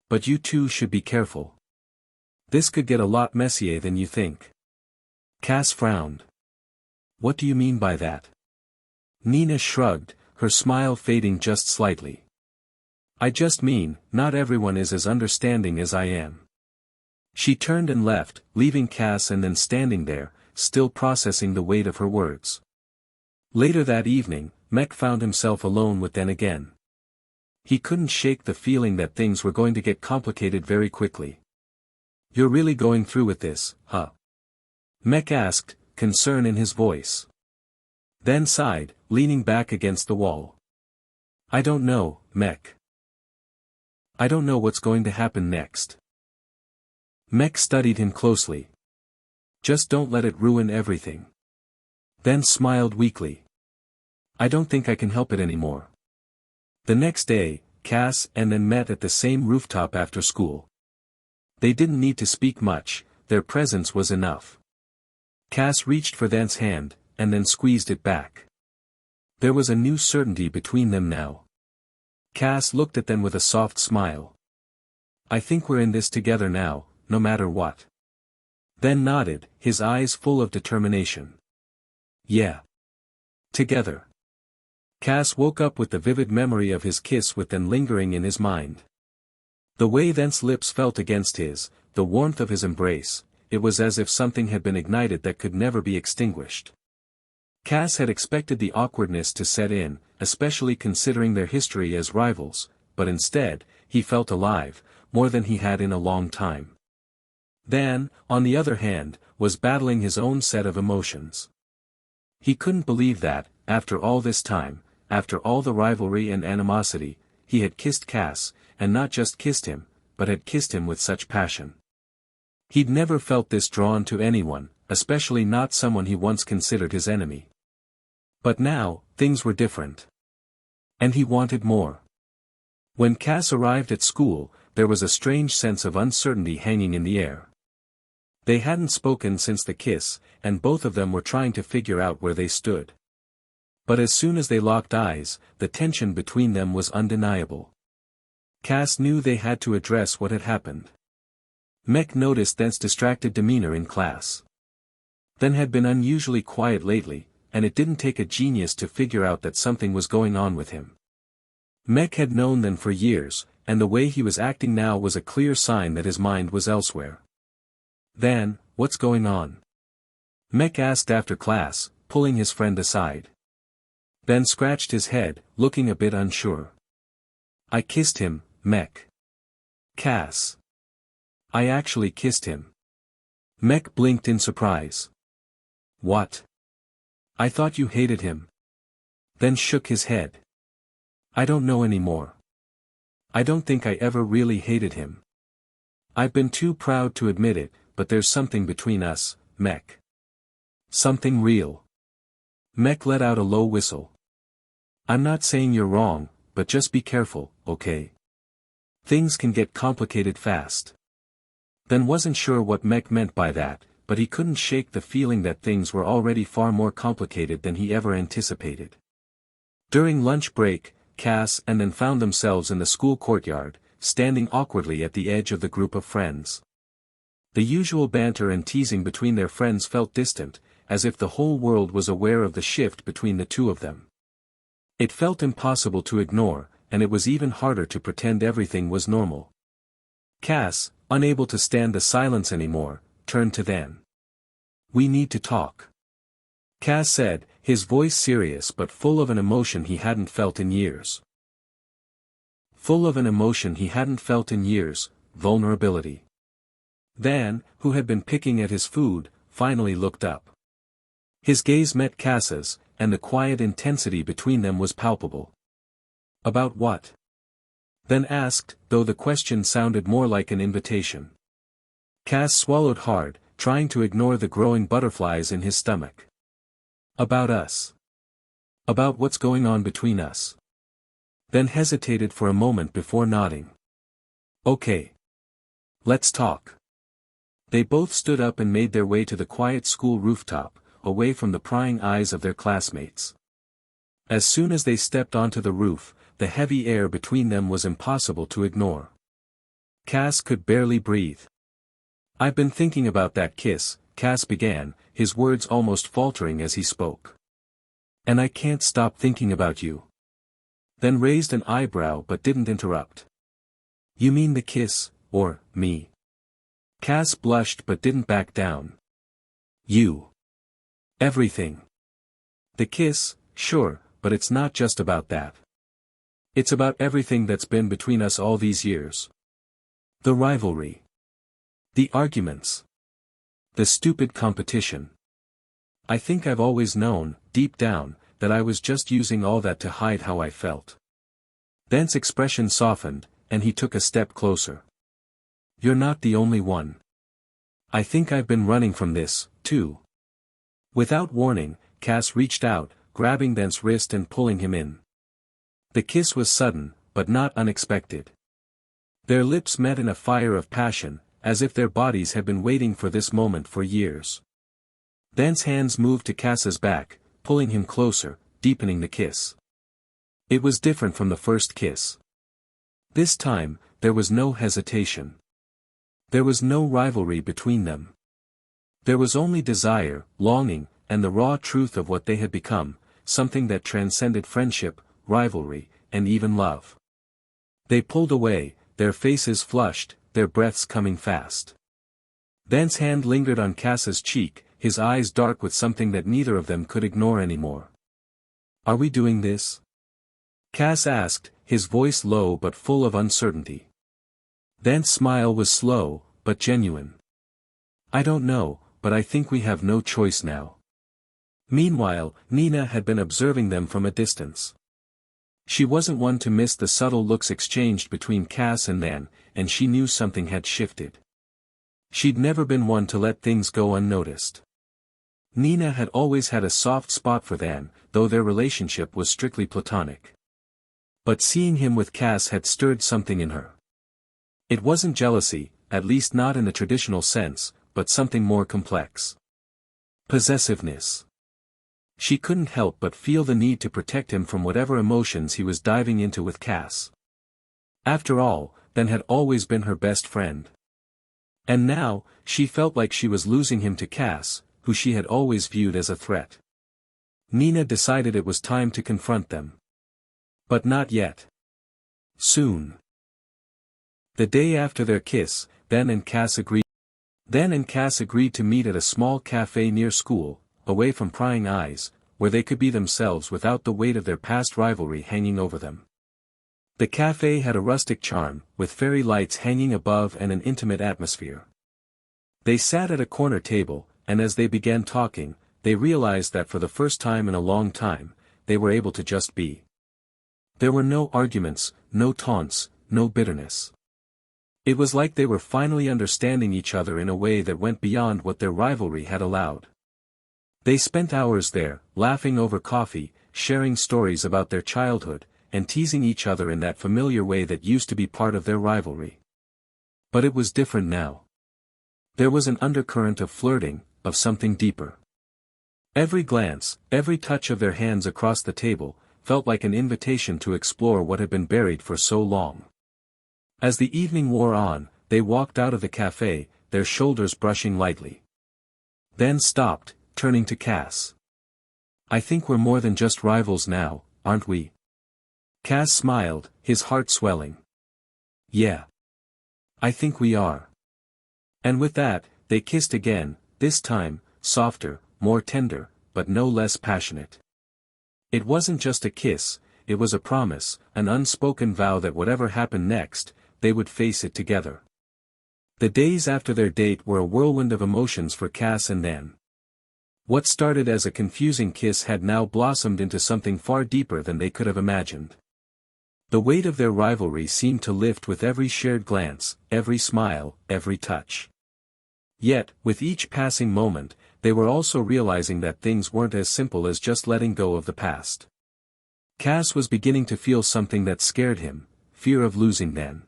But you two should be careful. This could get a lot messier than you think." Cass frowned. "What do you mean by that?" Nina shrugged, her smile fading just slightly. "I just mean, not everyone is as understanding as I am." She turned and left, leaving Cass and Thent standing there, still processing the weight of her words. Later that evening, Mek found himself alone with Thent again. He couldn't shake the feeling that things were going to get complicated very quickly. "You're really going through with this, huh?" Mek asked, concern in his voice. Then sighed, leaning back against the wall. "I don't know, Mek. I don't know what's going to happen next." Mek studied him closely. "Just don't let it ruin everything." Then smiled weakly. "I don't think I can help it anymore." The next day, Cass and Thent met at the same rooftop after school. They didn't need to speak much, their presence was enough. Cass reached for Thent's hand, and then squeezed it back. There was a new certainty between them now. Cass looked at them with a soft smile. I think we're in this together now, no matter what. Then nodded, his eyes full of determination. Yeah. Together. Cass woke up with the vivid memory of his kiss with them lingering in his mind. The way Thent's lips felt against his, the warmth of his embrace, it was as if something had been ignited that could never be extinguished. Cass had expected the awkwardness to set in, especially considering their history as rivals, but instead, he felt alive, more than he had in a long time. Dan, on the other hand, was battling his own set of emotions. He couldn't believe that, after all this time, after all the rivalry and animosity, he had kissed Cass, and not just kissed him, but had kissed him with such passion. He'd never felt this drawn to anyone, especially not someone he once considered his enemy. But now, things were different. And he wanted more. When Cass arrived at school, there was a strange sense of uncertainty hanging in the air. They hadn't spoken since the kiss, and both of them were trying to figure out where they stood. But as soon as they locked eyes, the tension between them was undeniable. Cass knew they had to address what had happened. Mech noticed Thent's distracted demeanor in class. Thent had been unusually quiet lately, and it didn't take a genius to figure out that something was going on with him. Mech had known Thent for years, and the way he was acting now was a clear sign that his mind was elsewhere. Then, what's going on? Mech asked after class, pulling his friend aside. Then scratched his head, looking a bit unsure. I kissed him, Mech. Cass. I actually kissed him. Mech blinked in surprise. What? I thought you hated him. Then shook his head. I don't know anymore. I don't think I ever really hated him. I've been too proud to admit it, but there's something between us, Mech. Something real. Mech let out a low whistle. I'm not saying you're wrong, but just be careful, okay? Things can get complicated fast. Then wasn't sure what Mech meant by that, but he couldn't shake the feeling that things were already far more complicated than he ever anticipated. During lunch break, Cass and Thent found themselves in the school courtyard, standing awkwardly at the edge of the group of friends. The usual banter and teasing between their friends felt distant, as if the whole world was aware of the shift between the two of them. It felt impossible to ignore, and it was even harder to pretend everything was normal. Cass, unable to stand the silence anymore, turned to Thent. We need to talk. Cass said, his voice serious but full of an emotion he hadn't felt in years. Vulnerability. Thent, who had been picking at his food, finally looked up. His gaze met Cass's, and the quiet intensity between them was palpable. About what? Thent asked, though the question sounded more like an invitation. Cass swallowed hard, trying to ignore the growing butterflies in his stomach. About us. About what's going on between us. Thent hesitated for a moment before nodding. Okay. Let's talk. They both stood up and made their way to the quiet school rooftop, away from the prying eyes of their classmates. As soon as they stepped onto the roof, the heavy air between them was impossible to ignore. Cass could barely breathe. I've been thinking about that kiss, Cass began, his words almost faltering as he spoke. And I can't stop thinking about you. Then raised an eyebrow but didn't interrupt. You mean the kiss, or me? Cass blushed but didn't back down. You. Everything. The kiss, sure, but it's not just about that. It's about everything that's been between us all these years. The rivalry. The arguments. The stupid competition. I think I've always known, deep down, that I was just using all that to hide how I felt. Thent's expression softened, and he took a step closer. You're not the only one. I think I've been running from this, too. Without warning, Cass reached out, grabbing Thent's wrist and pulling him in. The kiss was sudden, but not unexpected. Their lips met in a fire of passion, as if their bodies had been waiting for this moment for years. Thent's hands moved to Cass's back, pulling him closer, deepening the kiss. It was different from the first kiss. This time, there was no hesitation. There was no rivalry between them. There was only desire, longing, and the raw truth of what they had become, something that transcended friendship, rivalry, and even love. They pulled away, their faces flushed, their breaths coming fast. Dan's hand lingered on Cass's cheek, his eyes dark with something that neither of them could ignore anymore. "Are we doing this?" Cass asked, his voice low but full of uncertainty. Dan's smile was slow, but genuine. "I don't know, but I think we have no choice now." Meanwhile, Nina had been observing them from a distance. She wasn't one to miss the subtle looks exchanged between Cass and Dan, and she knew something had shifted. She'd never been one to let things go unnoticed. Nina had always had a soft spot for Dan, though their relationship was strictly platonic. But seeing him with Cass had stirred something in her. It wasn't jealousy, at least not in the traditional sense, but something more complex. Possessiveness. She couldn't help but feel the need to protect him from whatever emotions he was diving into with Cass. After all, Dan had always been her best friend. And now, she felt like she was losing him to Cass, who she had always viewed as a threat. Nina decided it was time to confront them. But not yet. Soon. The day after their kiss, Dan and Cass agreed to meet at a small cafe near school, away from prying eyes, where they could be themselves without the weight of their past rivalry hanging over them. The cafe had a rustic charm, with fairy lights hanging above and an intimate atmosphere. They sat at a corner table, and as they began talking, they realized that for the first time in a long time, they were able to just be. There were no arguments, no taunts, no bitterness. It was like they were finally understanding each other in a way that went beyond what their rivalry had allowed. They spent hours there, laughing over coffee, sharing stories about their childhood, and teasing each other in that familiar way that used to be part of their rivalry. But it was different now. There was an undercurrent of flirting, of something deeper. Every glance, every touch of their hands across the table, felt like an invitation to explore what had been buried for so long. As the evening wore on, they walked out of the cafe, their shoulders brushing lightly. Then stopped, turning to Cass. "I think we're more than just rivals now, aren't we?" Cass smiled, his heart swelling. "Yeah. I think we are." And with that, they kissed again, this time, softer, more tender, but no less passionate. It wasn't just a kiss, it was a promise, an unspoken vow that whatever happened next, they would face it together. The days after their date were a whirlwind of emotions for Cass and Dan. What started as a confusing kiss had now blossomed into something far deeper than they could have imagined. The weight of their rivalry seemed to lift with every shared glance, every smile, every touch. Yet, with each passing moment, they were also realizing that things weren't as simple as just letting go of the past. Cass was beginning to feel something that scared him, fear of losing Dan.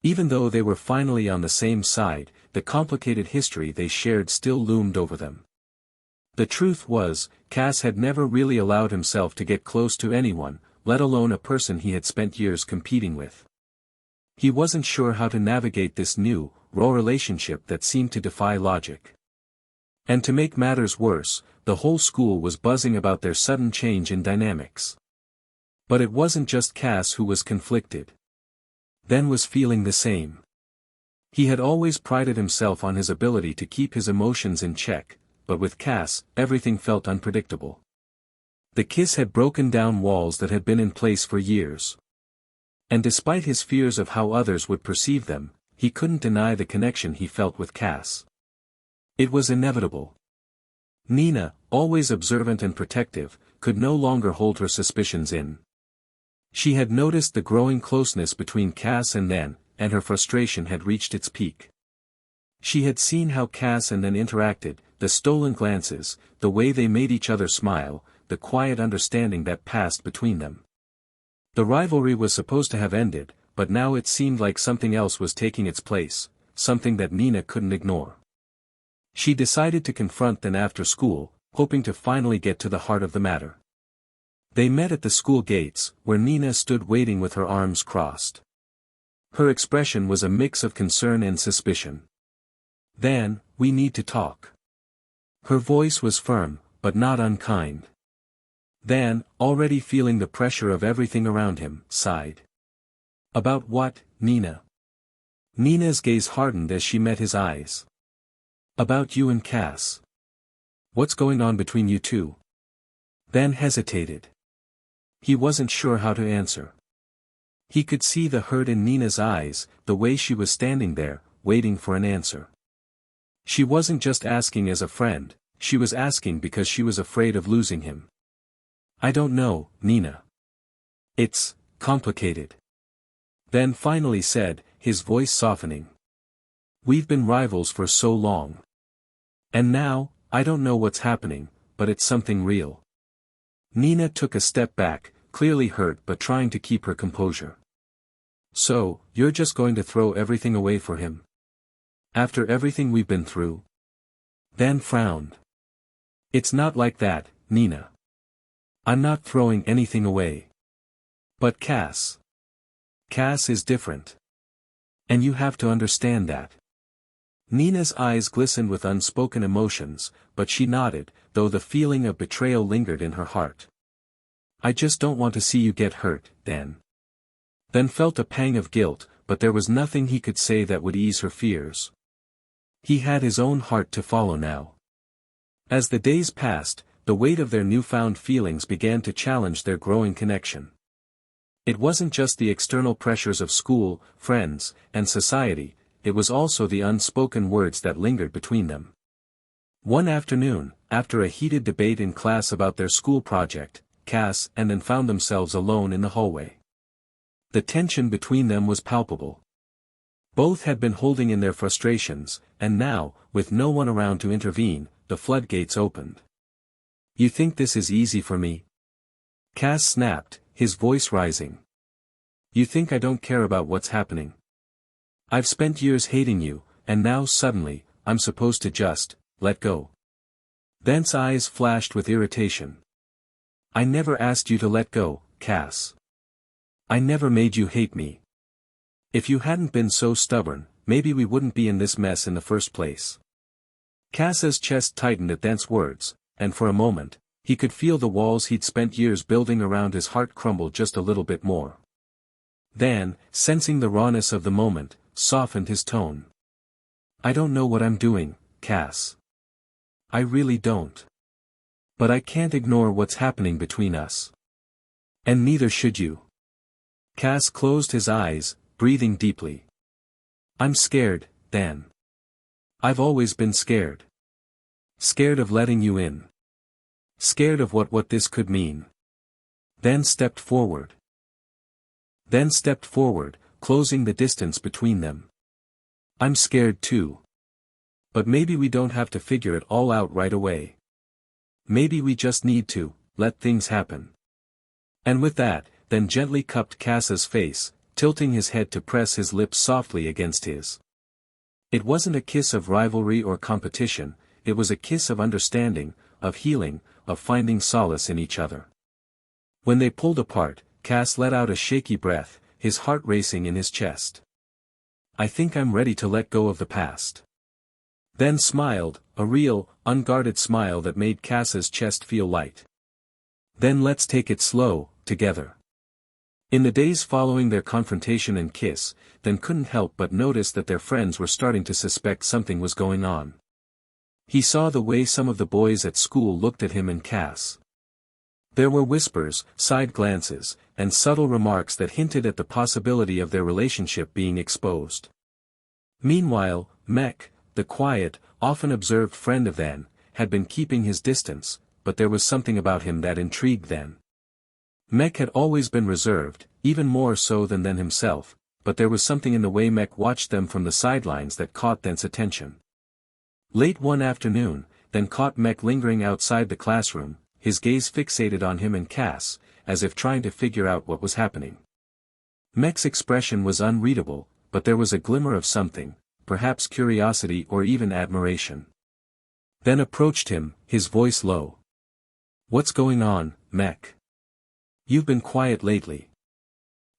Even though they were finally on the same side, the complicated history they shared still loomed over them. The truth was, Cass had never really allowed himself to get close to anyone, let alone a person he had spent years competing with. He wasn't sure how to navigate this new, raw relationship that seemed to defy logic. And to make matters worse, the whole school was buzzing about their sudden change in dynamics. But it wasn't just Cass who was conflicted. Dan was feeling the same. He had always prided himself on his ability to keep his emotions in check, but with Cass, everything felt unpredictable. The kiss had broken down walls that had been in place for years. And despite his fears of how others would perceive them, he couldn't deny the connection he felt with Cass. It was inevitable. Nina, always observant and protective, could no longer hold her suspicions in. She had noticed the growing closeness between Cass and Dan, and her frustration had reached its peak. She had seen how Cass and Dan interacted, the stolen glances, the way they made each other smile, the quiet understanding that passed between them. The rivalry was supposed to have ended, but now it seemed like something else was taking its place, something that Nina couldn't ignore. She decided to confront Dan after school, hoping to finally get to the heart of the matter. They met at the school gates, where Nina stood waiting with her arms crossed. Her expression was a mix of concern and suspicion. "Dan, we need to talk." Her voice was firm, but not unkind. Dan, already feeling the pressure of everything around him, sighed. "About what, Nina?" Nina's gaze hardened as she met his eyes. "About you and Cass. What's going on between you two?" Dan hesitated. He wasn't sure how to answer. He could see the hurt in Nina's eyes, the way she was standing there, waiting for an answer. She wasn't just asking as a friend, she was asking because she was afraid of losing him. "I don't know, Nina. It's complicated." Dan finally said, his voice softening. "We've been rivals for so long. And now, I don't know what's happening, but it's something real." Nina took a step back, clearly hurt but trying to keep her composure. "So, you're just going to throw everything away for him? After everything we've been through?" Dan frowned. "It's not like that, Nina. I'm not throwing anything away. But Cass is different. And you have to understand that." Nina's eyes glistened with unspoken emotions, but she nodded, though the feeling of betrayal lingered in her heart. "I just don't want to see you get hurt, Dan." Then felt a pang of guilt, but there was nothing he could say that would ease her fears. He had his own heart to follow now. As the days passed, the weight of their newfound feelings began to challenge their growing connection. It wasn't just the external pressures of school, friends, and society, it was also the unspoken words that lingered between them. One afternoon, after a heated debate in class about their school project, Cass and Dan found themselves alone in the hallway. The tension between them was palpable. Both had been holding in their frustrations, and now, with no one around to intervene, the floodgates opened. "You think this is easy for me?" Cass snapped, his voice rising. "You think I don't care about what's happening? I've spent years hating you, and now suddenly, I'm supposed to just let go?" Dan's eyes flashed with irritation. "I never asked you to let go, Cass. I never made you hate me. If you hadn't been so stubborn, maybe we wouldn't be in this mess in the first place." Cass's chest tightened at Dan's words, and for a moment, he could feel the walls he'd spent years building around his heart crumble just a little bit more. Dan, sensing the rawness of the moment, softened his tone. "I don't know what I'm doing, Cass. I really don't. But I can't ignore what's happening between us. And neither should you." Cass closed his eyes, breathing deeply. "I'm scared, Dan. I've always been scared. Scared of letting you in. Scared of what this could mean." Dan stepped forward. Closing the distance between them. "I'm scared too. But maybe we don't have to figure it all out right away. Maybe we just need to let things happen." And with that, then gently cupped Cass's face, tilting his head to press his lips softly against his. It wasn't a kiss of rivalry or competition, it was a kiss of understanding, of healing, of finding solace in each other. When they pulled apart, Cass let out a shaky breath, his heart racing in his chest. "I think I'm ready to let go of the past." Then smiled, a real, unguarded smile that made Cass's chest feel light. "Then let's take it slow, together." In the days following their confrontation and kiss, Dan couldn't help but notice that their friends were starting to suspect something was going on. He saw the way some of the boys at school looked at him and Cass. There were whispers, side glances, and subtle remarks that hinted at the possibility of their relationship being exposed. Meanwhile, Mek, the quiet, often observed friend of Dan, had been keeping his distance, but there was something about him that intrigued Dan. Mek had always been reserved, even more so than Dan himself, but there was something in the way Mek watched them from the sidelines that caught Dan's attention. Late one afternoon, Dan caught Mek lingering outside the classroom, his gaze fixated on him and Cass, as if trying to figure out what was happening. Mek's expression was unreadable, but there was a glimmer of something, perhaps curiosity or even admiration. Dan approached him, his voice low. "What's going on, Mek?" You've been quiet lately.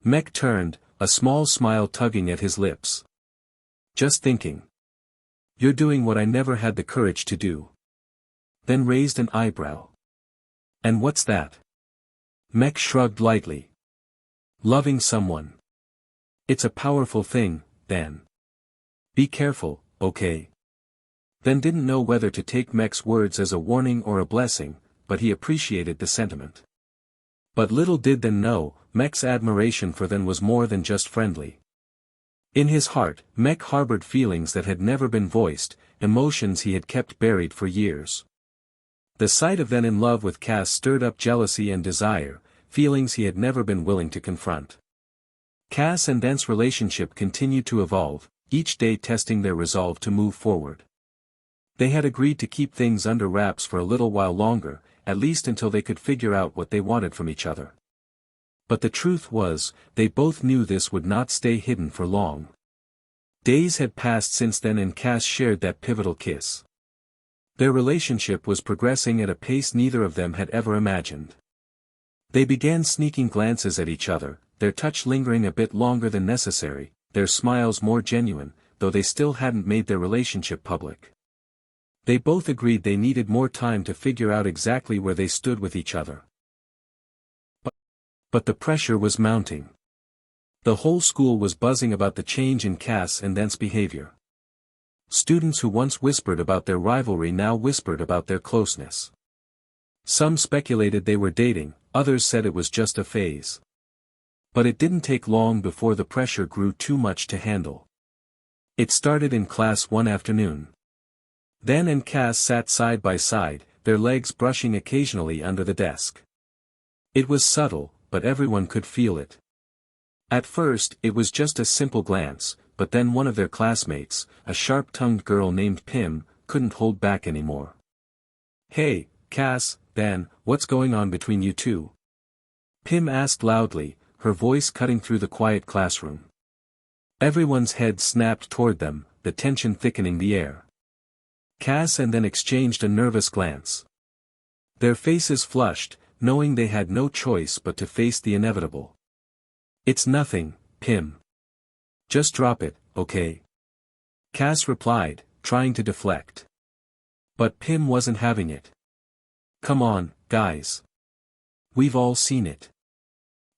Mech turned, a small smile tugging at his lips. Just thinking. You're doing what I never had the courage to do. Then raised an eyebrow. And what's that? Mech shrugged lightly. Loving someone. It's a powerful thing, Dan. Be careful, okay? Then didn't know whether to take Mech's words as a warning or a blessing, but he appreciated the sentiment. But little did then know, Mech's admiration for them was more than just friendly. In his heart, Mech harbored feelings that had never been voiced, emotions he had kept buried for years. The sight of them in love with Cass stirred up jealousy and desire, feelings he had never been willing to confront. Cass and Dent's relationship continued to evolve, each day testing their resolve to move forward. They had agreed to keep things under wraps for a little while longer, at least until they could figure out what they wanted from each other. But the truth was, they both knew this would not stay hidden for long. Days had passed since then and Cass shared that pivotal kiss. Their relationship was progressing at a pace neither of them had ever imagined. They began sneaking glances at each other, their touch lingering a bit longer than necessary, their smiles more genuine, though they still hadn't made their relationship public. They both agreed they needed more time to figure out exactly where they stood with each other. But the pressure was mounting. The whole school was buzzing about the change in Cass and Dent's behavior. Students who once whispered about their rivalry now whispered about their closeness. Some speculated they were dating, others said it was just a phase. But it didn't take long before the pressure grew too much to handle. It started in class one afternoon. Dan and Cass sat side by side, their legs brushing occasionally under the desk. It was subtle, but everyone could feel it. At first, it was just a simple glance, but then one of their classmates, a sharp-tongued girl named Pim, couldn't hold back anymore. "Hey, Cass, Dan, what's going on between you two?" Pim asked loudly, her voice cutting through the quiet classroom. Everyone's head snapped toward them, the tension thickening the air. Cass and then exchanged a nervous glance. Their faces flushed, knowing they had no choice but to face the inevitable. "It's nothing, Pim. Just drop it, okay?" Cass replied, trying to deflect. But Pim wasn't having it. "Come on, guys. We've all seen it.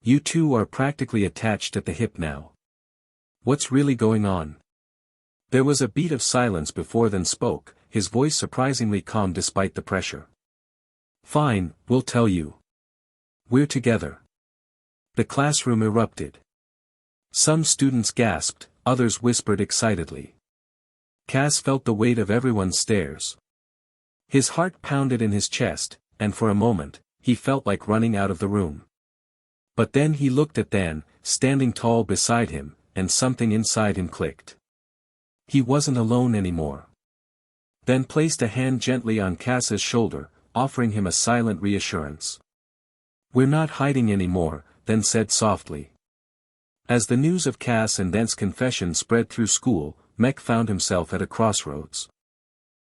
You two are practically attached at the hip now. What's really going on?" There was a beat of silence before then spoke, his voice surprisingly calm despite the pressure. "Fine, we'll tell you. We're together." The classroom erupted. Some students gasped, others whispered excitedly. Cass felt the weight of everyone's stares. His heart pounded in his chest, and for a moment, he felt like running out of the room. But then he looked at Dan, standing tall beside him, and something inside him clicked. He wasn't alone anymore. Dan placed a hand gently on Cass's shoulder, offering him a silent reassurance. "We're not hiding anymore," Dan said softly. As the news of Cass and Dent's confession spread through school, Mech found himself at a crossroads.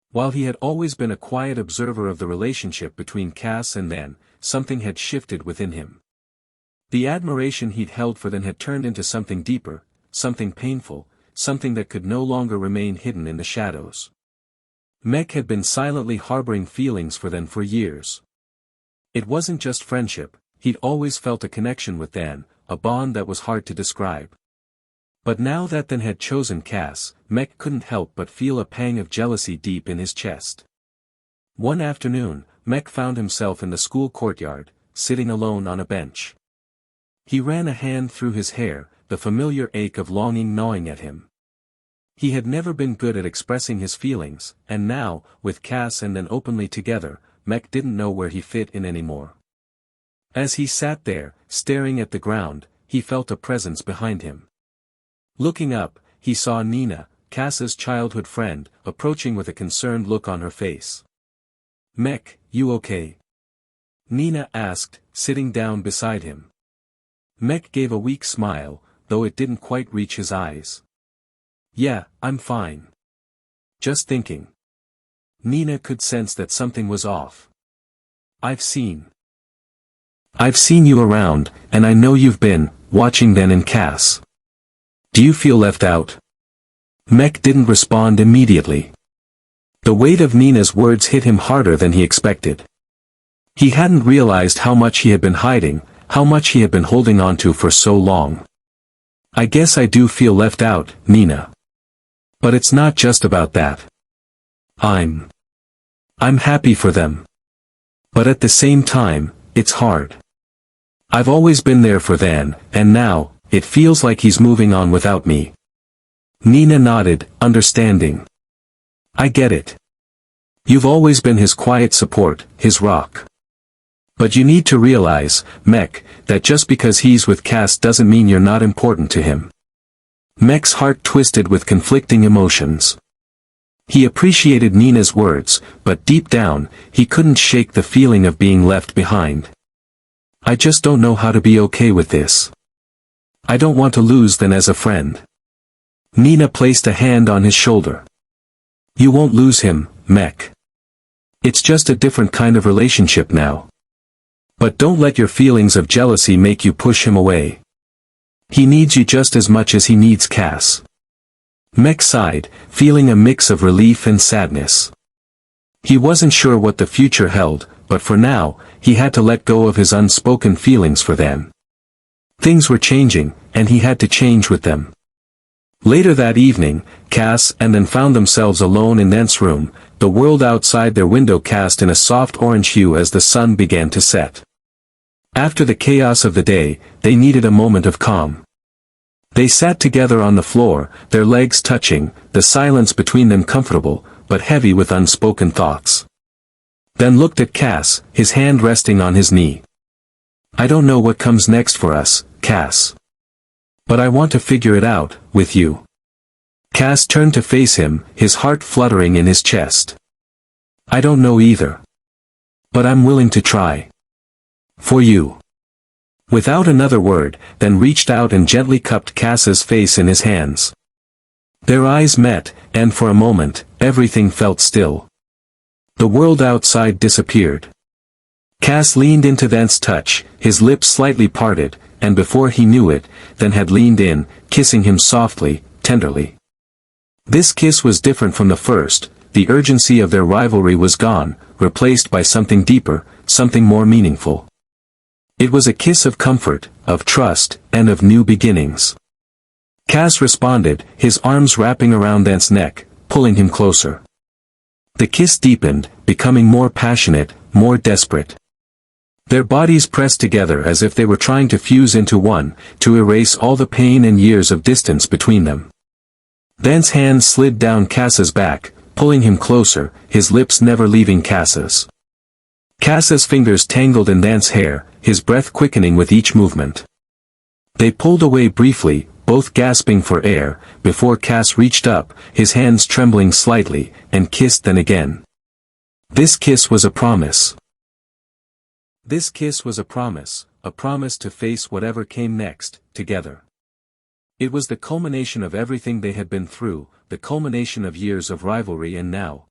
While he had always been a quiet observer of the relationship between Cass and Dan, something had shifted within him. The admiration he'd held for them had turned into something deeper, something painful, something that could no longer remain hidden in the shadows. Mech had been silently harboring feelings for them for years. It wasn't just friendship, he'd always felt a connection with Dan, a bond that was hard to describe. But now that Dan had chosen Cass, Mech couldn't help but feel a pang of jealousy deep in his chest. One afternoon, Mech found himself in the school courtyard, sitting alone on a bench. He ran a hand through his hair, the familiar ache of longing gnawing at him. He had never been good at expressing his feelings, and now, with Cass and Dan openly together, Mech didn't know where he fit in anymore. As he sat there, staring at the ground, he felt a presence behind him. Looking up, he saw Nina, Cass's childhood friend, approaching with a concerned look on her face. "Mech, you okay?" Nina asked, sitting down beside him. Mech gave a weak smile, though it didn't quite reach his eyes. "Yeah, I'm fine. Just thinking." Nina could sense that something was off. "I've seen I've seen you around, and I know you've been watching Dan and Cass. Do you feel left out? Mek didn't respond immediately. The weight of Nina's words hit him harder than he expected. He hadn't realized how much he had been hiding, how much he had been holding on to for so long. I guess I do feel left out, Nina. But it's not just about that. I'm happy for them. But at the same time, it's hard. I've always been there for Dan, and now, it feels like he's moving on without me. Nina nodded, understanding. I get it. You've always been his quiet support, his rock. But you need to realize, Mek, that just because he's with Cass doesn't mean you're not important to him. Mek's heart twisted with conflicting emotions. He appreciated Nina's words, but deep down, he couldn't shake the feeling of being left behind. I just don't know how to be okay with this. I don't want to lose Dan as a friend. Nina placed a hand on his shoulder. You won't lose him, Mek. It's just a different kind of relationship now. But don't let your feelings of jealousy make you push him away. He needs you just as much as he needs Cass. Mek sighed, feeling a mix of relief and sadness. He wasn't sure what the future held, but for now, he had to let go of his unspoken feelings for Dan. Things were changing, and he had to change with them. Later that evening, Cass and Dan found themselves alone in Dan's room, the world outside their window cast in a soft orange hue as the sun began to set. After the chaos of the day, they needed a moment of calm. They sat together on the floor, their legs touching, the silence between them comfortable, but heavy with unspoken thoughts. Dan looked at Cass, his hand resting on his knee. I don't know what comes next for us, Cass. But I want to figure it out, with you. Cass turned to face him, his heart fluttering in his chest. I don't know either. But I'm willing to try. For you. Without another word, Dan reached out and gently cupped Cass's face in his hands. Their eyes met, and for a moment, everything felt still. The world outside disappeared. Cass leaned into Dan's touch, his lips slightly parted, and before he knew it, Dan had leaned in, kissing him softly, tenderly. This kiss was different from the first, the urgency of their rivalry was gone, replaced by something deeper, something more meaningful. It was a kiss of comfort, of trust, and of new beginnings. Cass responded, his arms wrapping around Dan's neck, pulling him closer. The kiss deepened, becoming more passionate, more desperate. Their bodies pressed together as if they were trying to fuse into one, to erase all the pain and years of distance between them. Dan's hand slid down Cass's back, pulling him closer, his lips never leaving Cass's. Cass's fingers tangled in Dan's hair, his breath quickening with each movement. They pulled away briefly, both gasping for air, before Cass reached up, his hands trembling slightly, and kissed Dan again. This kiss was a promise. This kiss was a promise to face whatever came next, together. It was the culmination of everything they had been through, the culmination of years of rivalry and now.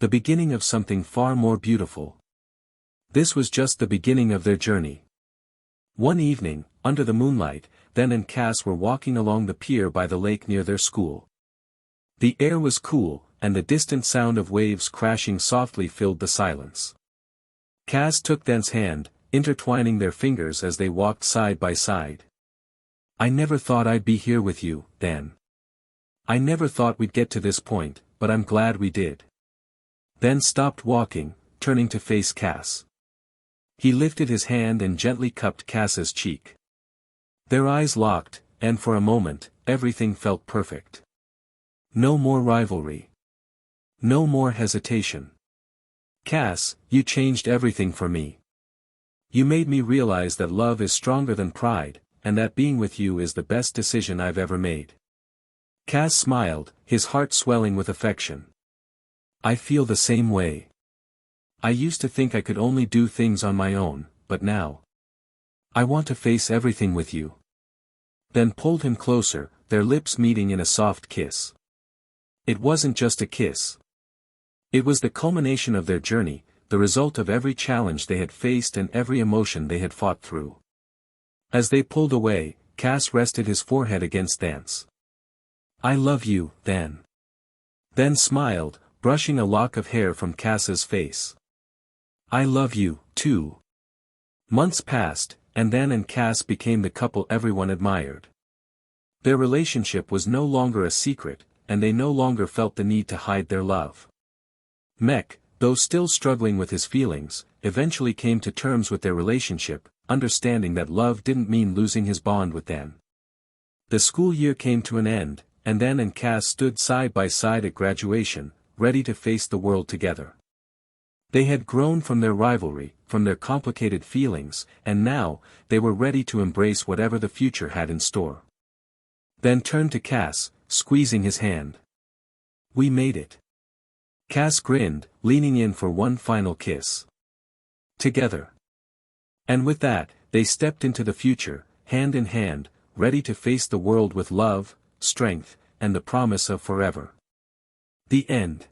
The beginning of something far more beautiful. This was just the beginning of their journey. One evening, under the moonlight, Dan and Cass were walking along the pier by the lake near their school. The air was cool, and the distant sound of waves crashing softly filled the silence. Cass took Dan's hand, intertwining their fingers as they walked side by side. I never thought I'd be here with you, Dan. I never thought we'd get to this point, but I'm glad we did. Dan stopped walking, turning to face Cass. He lifted his hand and gently cupped Cass's cheek. Their eyes locked, and for a moment, everything felt perfect. No more rivalry. No more hesitation. Cass, you changed everything for me. You made me realize that love is stronger than pride, and that being with you is the best decision I've ever made. Cass smiled, his heart swelling with affection. I feel the same way. I used to think I could only do things on my own, but now. I want to face everything with you. Dan pulled him closer, their lips meeting in a soft kiss. It wasn't just a kiss. It was the culmination of their journey, the result of every challenge they had faced and every emotion they had fought through. As they pulled away, Cass rested his forehead against Dan's. "I love you, Dan." Then smiled, brushing a lock of hair from Cass's face. "I love you, too." Months passed, and Dan and Cass became the couple everyone admired. Their relationship was no longer a secret, and they no longer felt the need to hide their love. Mech, though still struggling with his feelings, eventually came to terms with their relationship, understanding that love didn't mean losing his bond with Dan. The school year came to an end, and Dan and Cass stood side by side at graduation, ready to face the world together. They had grown from their rivalry, from their complicated feelings, and now, they were ready to embrace whatever the future had in store. Dan turned to Cass, squeezing his hand. "We made it." Cass grinned, leaning in for one final kiss. "Together." And with that, they stepped into the future, hand in hand, ready to face the world with love, strength, and the promise of forever. The end.